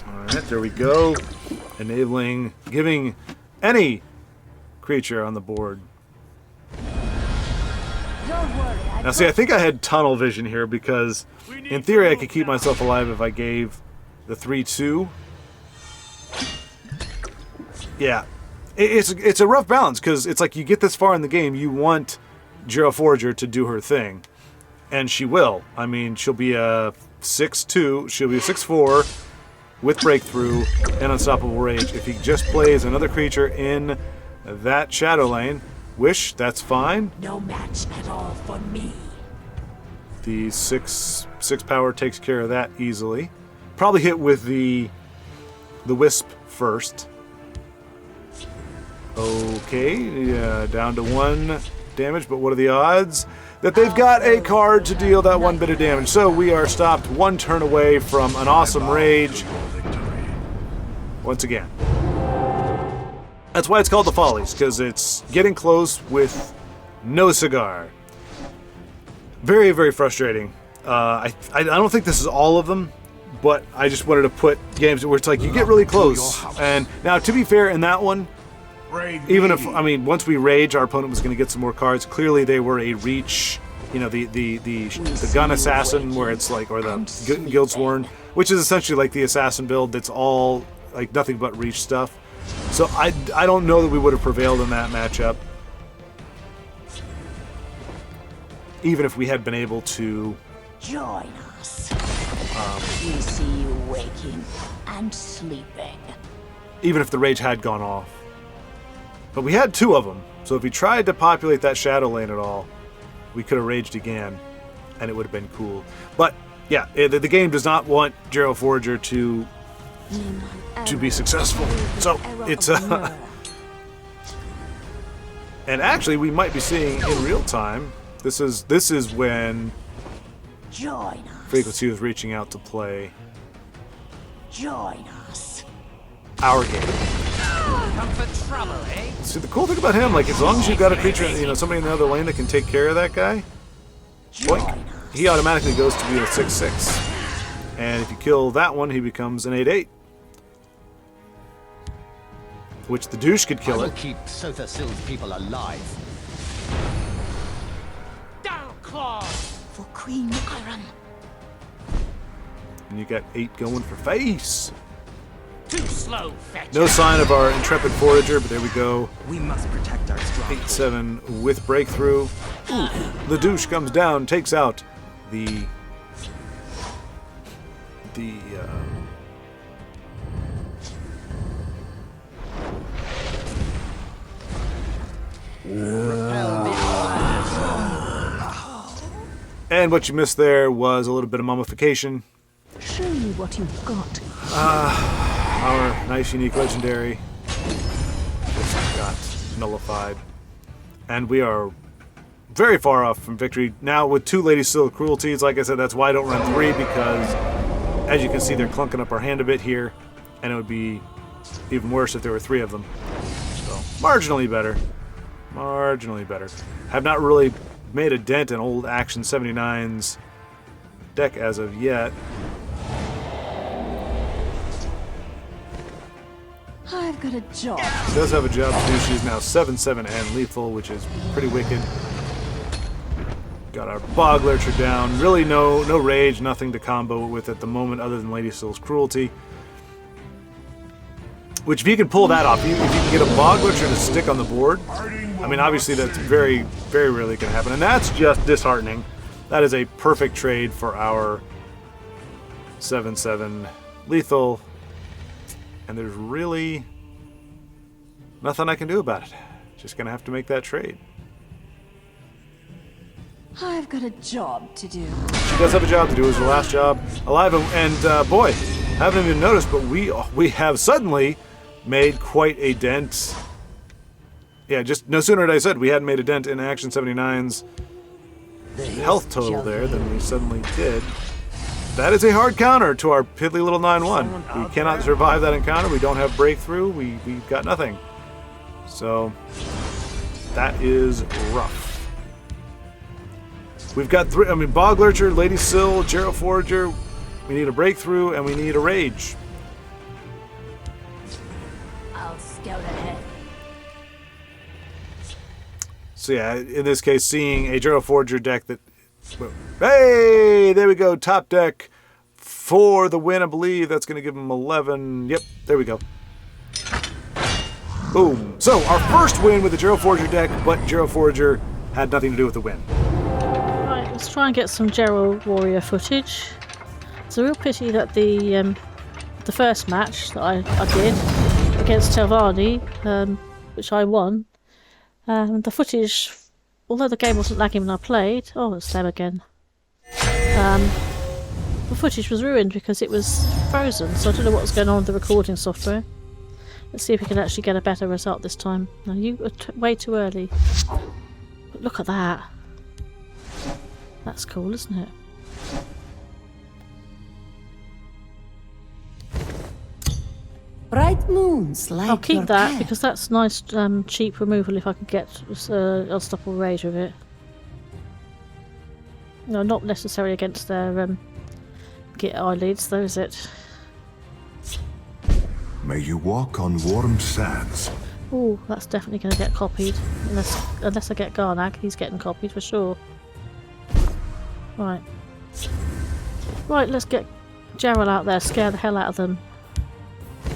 All right, there we go. Giving any creature on the board. Now, see, I think I had tunnel vision here, because in theory I could keep myself alive if I gave the 3/2. Yeah, it's a rough balance, because it's like you get this far in the game, you want Gero Forager to do her thing, and she will. I mean, she'll be a 6/2, she'll be a 6/4 with breakthrough and unstoppable rage. If he just plays another creature in that shadow lane, Wish, that's fine. No match at all for me. The 6 power takes care of that easily. Probably hit with the Wisp first. Okay, yeah, down to 1 damage, but what are the odds that they've got a card to deal that 1 bit of damage? So we are stopped 1 turn away from an awesome rage. Once again. That's why it's called the Follies, because it's getting close with no cigar. Very, very frustrating. I don't think this is all of them, but I just wanted to put games where it's like you get really close. And now, to be fair, in that one, even if, once we rage, our opponent was going to get some more cards. Clearly, they were a reach, the gun assassin, where it's like, or the Guildsworn, which is essentially like the assassin build that's all like nothing but reach stuff. So I don't know that we would have prevailed in that matchup, even if we had been able to join us. We see you waking and sleeping. Even if the rage had gone off. But we had 2 of them, so if we tried to populate that shadow lane at all, we could have raged again, and it would have been cool. But yeah, the game does not want Gero Forager to be successful. So it's and actually we might be seeing in real time. This is when Frequency was reaching out to play Join us. our game. Come for trouble, eh? See, the cool thing about him, like, as long as you've got a creature, somebody in the other lane that can take care of that guy, boink, he automatically goes to be a 6/6. And if you kill that one, he becomes an 8/8. Which the douche could kill it. Keep Sotha Syl's people alive. Down claws! For Queen Iron. And you got 8 going for face. Too slow, fetch. No sign of our intrepid forager, but there we go. We must protect our stronghold. 8/7 with breakthrough. Ooh, the douche comes down, takes out the the and what you missed there was a little bit of mummification. Show me what you've got. Our nice, unique, legendary just got nullified. And we are very far off from victory. Now, with 2 Lady Still Cruelties, like I said, that's why I don't run 3, because, as you can see, they're clunking up our hand a bit here, and it would be even worse if there were 3 of them. So, marginally better. Marginally better. Have not really made a dent in old Action 79's deck as of yet. I've got a job. She does have a job to do. She's now 7/7 and lethal, which is pretty wicked. Got our Bog Lurcher down. Really no rage, nothing to combo with at the moment other than Lady Still's Cruelty. Which, if you can pull that off, if you can get a Bog Lurcher to stick on the board, I mean, obviously that's very, very rarely going to happen. And that's just disheartening. That is a perfect trade for our 7/7 lethal. And there's really nothing I can do about it. Just going to have to make that trade. I've got a job to do. She does have a job to do. It was her last job alive. And boy, haven't even noticed, but we have suddenly made quite a dent. Yeah, just no sooner did I said we hadn't made a dent in Action 79's health total there than we suddenly did. That is a hard counter to our piddly little 9/1. We cannot survive that encounter. We don't have breakthrough. We've got nothing. So that is rough. We've got 3. I mean, Bog Lurcher, Lady Sill, Gerald Forager. We need a breakthrough and we need a rage. I'll scout ahead. So yeah, in this case, seeing a Gerald Forager deck that. Hey, there we go. Top deck for the win, I believe. That's going to give him 11. Yep, there we go. Boom. So, our first win with the Gerald Forager deck, but Gerald Forager had nothing to do with the win. Right, let's try and get some Gerald Warrior footage. It's a real pity that the first match that I did against Telvani, which I won, the footage, although the game wasn't lagging when I played, oh, it's them again. The footage was ruined because it was frozen, so I don't know what was going on with the recording software. Let's see if we can actually get a better result this time. No, you were way too early. But look at that. That's cool, isn't it? Bright moons light I'll keep your that path. because that's nice, cheap removal if I can get unstoppable rage with it. No, not necessarily against their git eyelids, though, is it? May you walk on warm sands. Oh, that's definitely going to get copied. Unless I get Garnag, he's getting copied for sure. Right. Right, let's get Gerald out there, scare the hell out of them.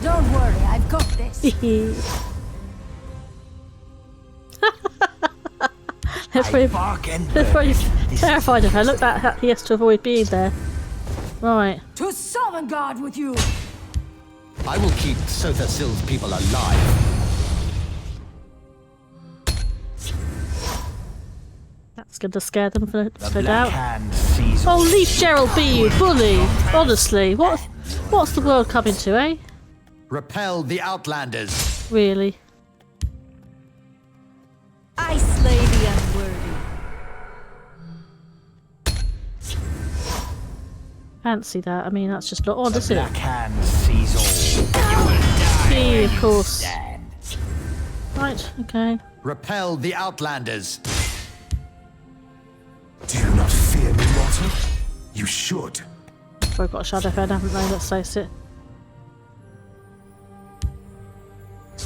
Don't worry, I've got this. They're pretty terrified of her. Look, that he has to avoid being there. Right. To Sovngarde with you! I will keep Sothasil's people alive. That's going to scare them for The no doubt. Hand sees Oh, leave Gerald be, you bully! Honestly, what's the world coming to, eh? repel the Outlanders. Really? I slay the unworthy. Fancy that. I mean, that's just not odd, isn't it? Black Hand sees all. You will die. Gee, of where you course. stand. Right, okay. Repel the Outlanders. Do you not fear me, mortal? You should. We've got a Shadowfen, haven't they? Let's face it.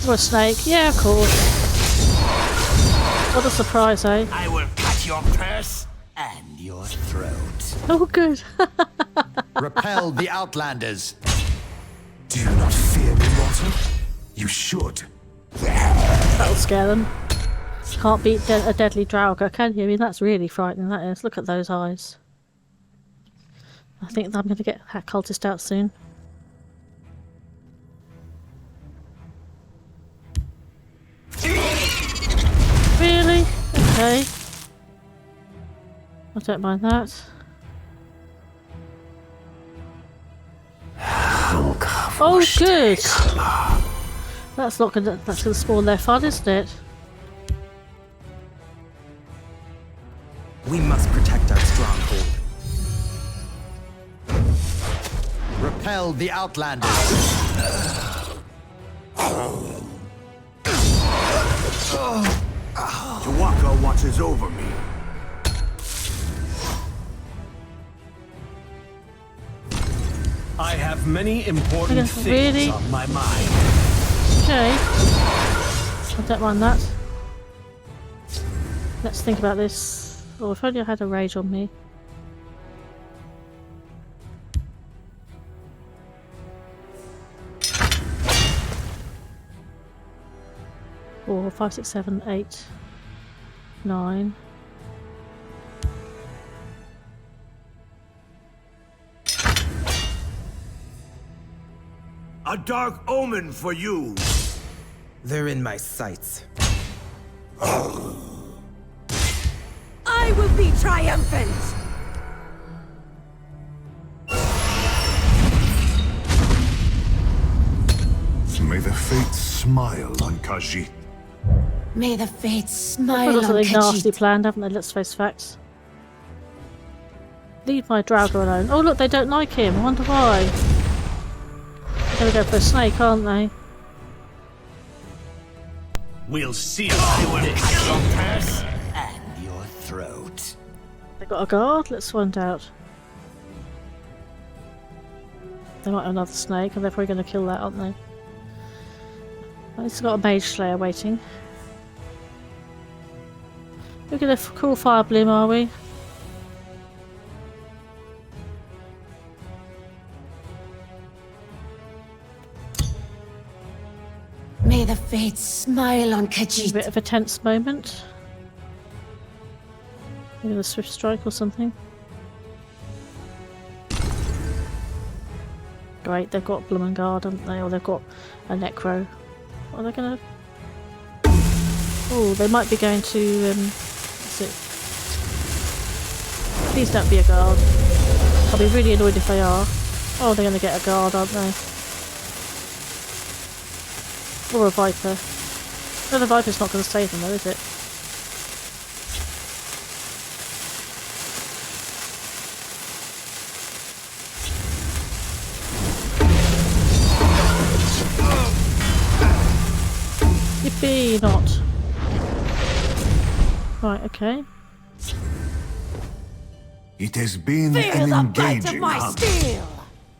Or a snake. Yeah, of course. What a surprise, eh? I will cut your purse and your throat. Oh, good. Repel the Outlanders. Do you not fear me, mortal? You should. That'll scare them. Can't beat a deadly Draugr, can you? I mean, that's really frightening, that is. Look at those eyes. I think I'm going to get that cultist out soon. Really? Okay. I don't mind that. Oh, good! That's not gonna. That's gonna spoil their fun, isn't it? We must protect our stronghold. Repel the outlanders. Chewbacca watches over me. I have many important Okay, things really? on my mind. Okay. I don't mind that. Let's think about this. Oh, if only I had a rage on me. Four, 5, 6, 7, 8, 9. A dark omen for you. They're in my sights. I will be triumphant! May the fates smile on Khajiit. May the fates I've smile got on something nasty Khajiit. planned, haven't they? Let's face facts. Leave my Draugr alone. Oh look, they don't like him. I wonder why. They're gonna go for a snake, aren't they? We'll see about this. And your throat. They got a guard? Let's find out. They might have another snake, and they're probably going to kill that, aren't they? Oh, it's got a mage slayer waiting. We're going to call fire bloom, are we? May the fates smile on A Khajiit. bit of a tense moment. Maybe a swift strike or something. Great, they've got Blumengard, haven't they? Or they've got a Necro. What are they gonna... Oh, they might be going to... what's it? Please don't be a guard. I'll be really annoyed if they are. Oh, they're gonna get a guard, aren't they? Or a Viper. No, the Viper's not gonna save them though, is it? Yippee, not. Right, okay. It has been Feel an the bite of engaging my hunt. steel!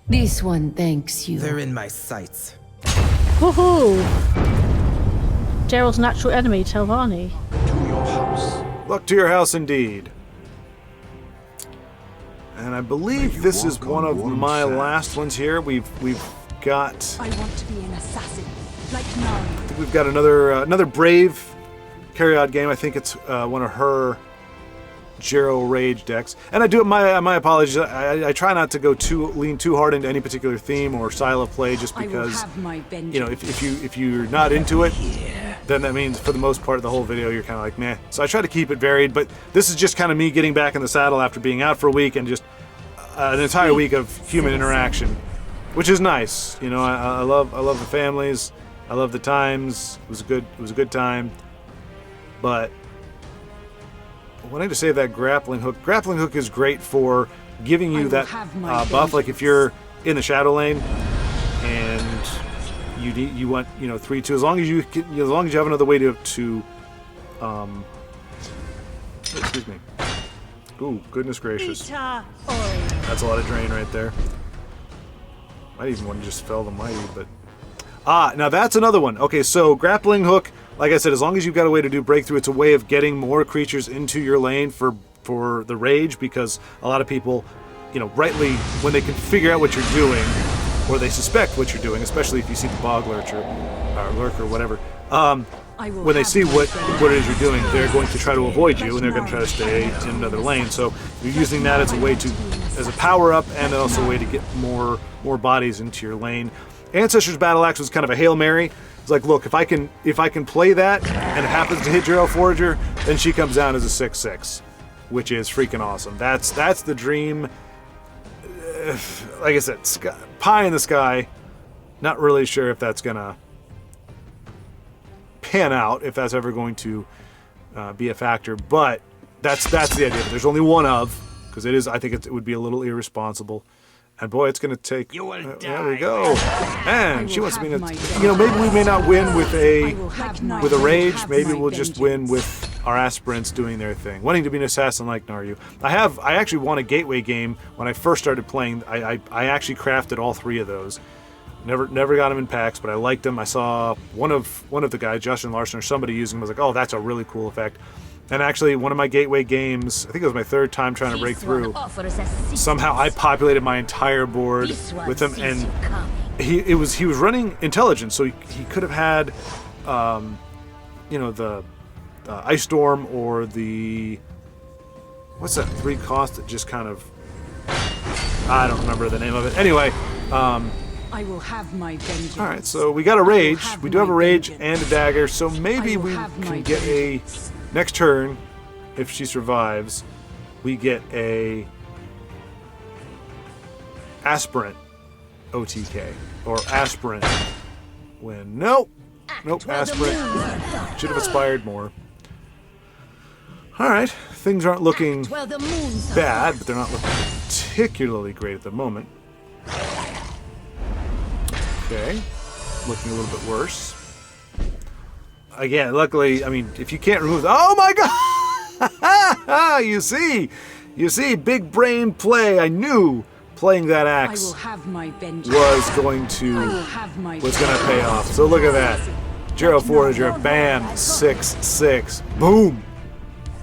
This one thanks you. They're in my sights. Woohoo! Gerald's natural enemy, Telvanni. To your house. Luck to your house indeed. And I believe this is one of my last ones here. We've got... I want to be an assassin, like Nari. I think we've got another Brave Carriod game. I think it's one of her Jero Rage decks. And I do my apologies. I try not to go lean too hard into any particular theme or style of play, just because you know if you're not into it, then that means for the most part the whole video you're kind of like meh. So I try to keep it varied. But this is just kind of me getting back in the saddle after being out for a week and just an entire week of human interaction, which is nice. You know, I love the families. I love the times. It was a good time. But I wanted to save that grappling hook. Grappling hook is great for giving you that buff. Like if you're in the shadow lane and you want 3-2, as long as you have another way to excuse me. Ooh, goodness gracious. That's a lot of drain right there. Might even want to just fell the mighty, but now that's another one. Okay, so grappling hook. Like I said, as long as you've got a way to do breakthrough, it's a way of getting more creatures into your lane for the rage, because a lot of people, rightly, when they can figure out what you're doing, or they suspect what you're doing, especially if you see the bog lurcher, or lurker, whatever, when they see what it is you're doing, they're going to try to avoid you, and they're going to try to stay in another lane. So you're using that as a way to as a power up, and also a way to get more bodies into your lane. Ancestor's Battle Axe was kind of a Hail Mary. It's like, look, if I can play that and it happens to hit Gerald Forager, then she comes down as a 6/6, which is freaking awesome. That's the dream. Like I said, pie in the sky. Not really sure if that's gonna pan out, if that's ever going to be a factor, but that's the idea. There's only one of, because it is. I think it would be a little irresponsible. And boy, it's going to take. There we go. And she wants to be. Maybe we may not win with a rage. Maybe we'll just win with our aspirants doing their thing, wanting to be an assassin like Naryu. I actually won a gateway game when I first started playing. I actually crafted all 3 of those. Never got them in packs, but I liked them. I saw one of the guys, Justin Larson or somebody using them. I was like, oh, that's a really cool effect. And actually, one of my gateway games, I think it was my 3rd time trying to break through, somehow I populated my entire board with him, and he was running intelligence, so he could have had, the Ice Storm or the, what's that 3 cost that just kind of, I don't remember the name of it. Anyway, I will have my vengeance. All right, so we got a rage. We do have a rage and a dagger, so maybe we can get a. Next turn, if she survives, we get a aspirant OTK or aspirant win. Nope, aspirant. Should have aspired more. All right, things aren't looking bad, but they're not looking particularly great at the moment. Okay, looking a little bit worse. Again, luckily, I mean, if you can't remove... Oh my god! You see, big brain play. I knew playing that axe was going to pay off. So look at that. Gerald Forager, bam, 6/6. Boom!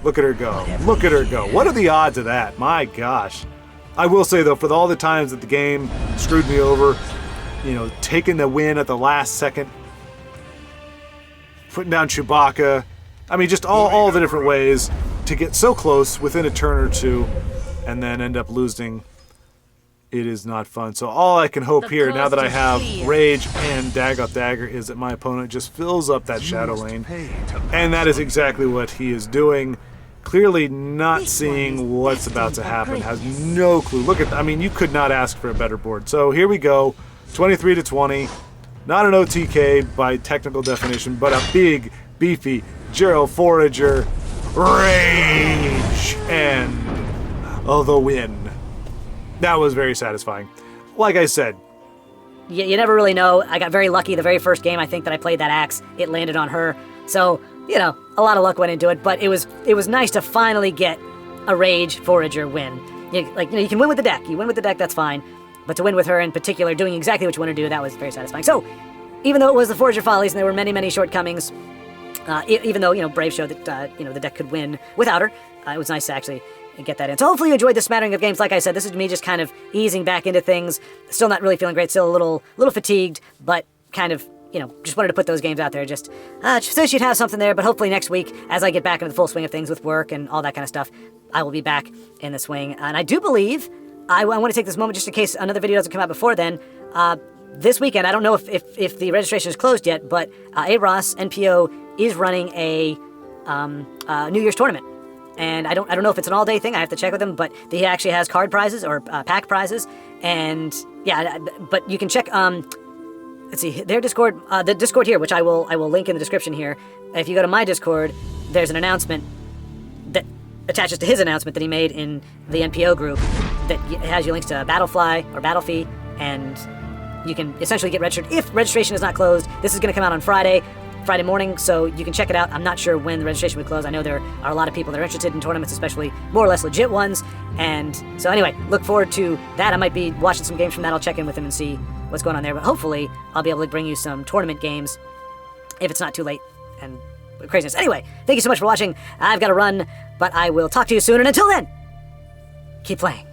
Look at her go. Look at her go. What are the odds of that? My gosh. I will say, though, for all the times that the game screwed me over, taking the win at the last second, putting down Chewbacca. I mean, just all the different ways to get so close within a turn or two and then end up losing. It is not fun. So all I can hope here, now that I have Rage and Dagger, is that my opponent just fills up that shadow lane. And that is exactly what he is doing. Clearly not seeing what's about to happen. Has no clue. Look at, I mean, you could not ask for a better board. So here we go. 23-20. Not an OTK by technical definition, but a big, beefy Gerald Forager rage and the win. That was very satisfying. Like I said, you never really know. I got very lucky the very first game I think that I played that axe. It landed on her. So, a lot of luck went into it, but it was nice to finally get a rage Forager win. You can win with the deck. You win with the deck, that's fine. But to win with her in particular, doing exactly what you want to do, that was very satisfying. So, even though it was the Forager Follies and there were many, many shortcomings, even though, Brave showed that, the deck could win without her, it was nice to actually get that in. So hopefully you enjoyed this smattering of games. Like I said, this is me just kind of easing back into things. Still not really feeling great, still a little fatigued, but kind of, just wanted to put those games out there just so you'd have something there. But hopefully next week, as I get back into the full swing of things with work and all that kind of stuff, I will be back in the swing. And I do believe, I want to take this moment just in case another video doesn't come out before then. This weekend, I don't know if the registration is closed yet, but AROS NPO is running a New Year's tournament. And I don't know if it's an all-day thing. I have to check with him, but he actually has card prizes or pack prizes. And yeah, but you can check. Let's see, their Discord, the Discord here, which I will link in the description here. If you go to my Discord, there's an announcement that attaches to his announcement that he made in the NPO group that has you links to Battlefly or Battlefy, and you can essentially get registered if registration is not closed. This is going to come out on Friday morning, so you can check it out. I'm not sure when the registration would close. I know there are a lot of people that are interested in tournaments, especially more or less legit ones. And so anyway, look forward to that. I might be watching some games from that. I'll check in with him and see what's going on there. But hopefully, I'll be able to bring you some tournament games if it's not too late and craziness. Anyway, thank you so much for watching. I've got to run, but I will talk to you soon. And until then, keep playing.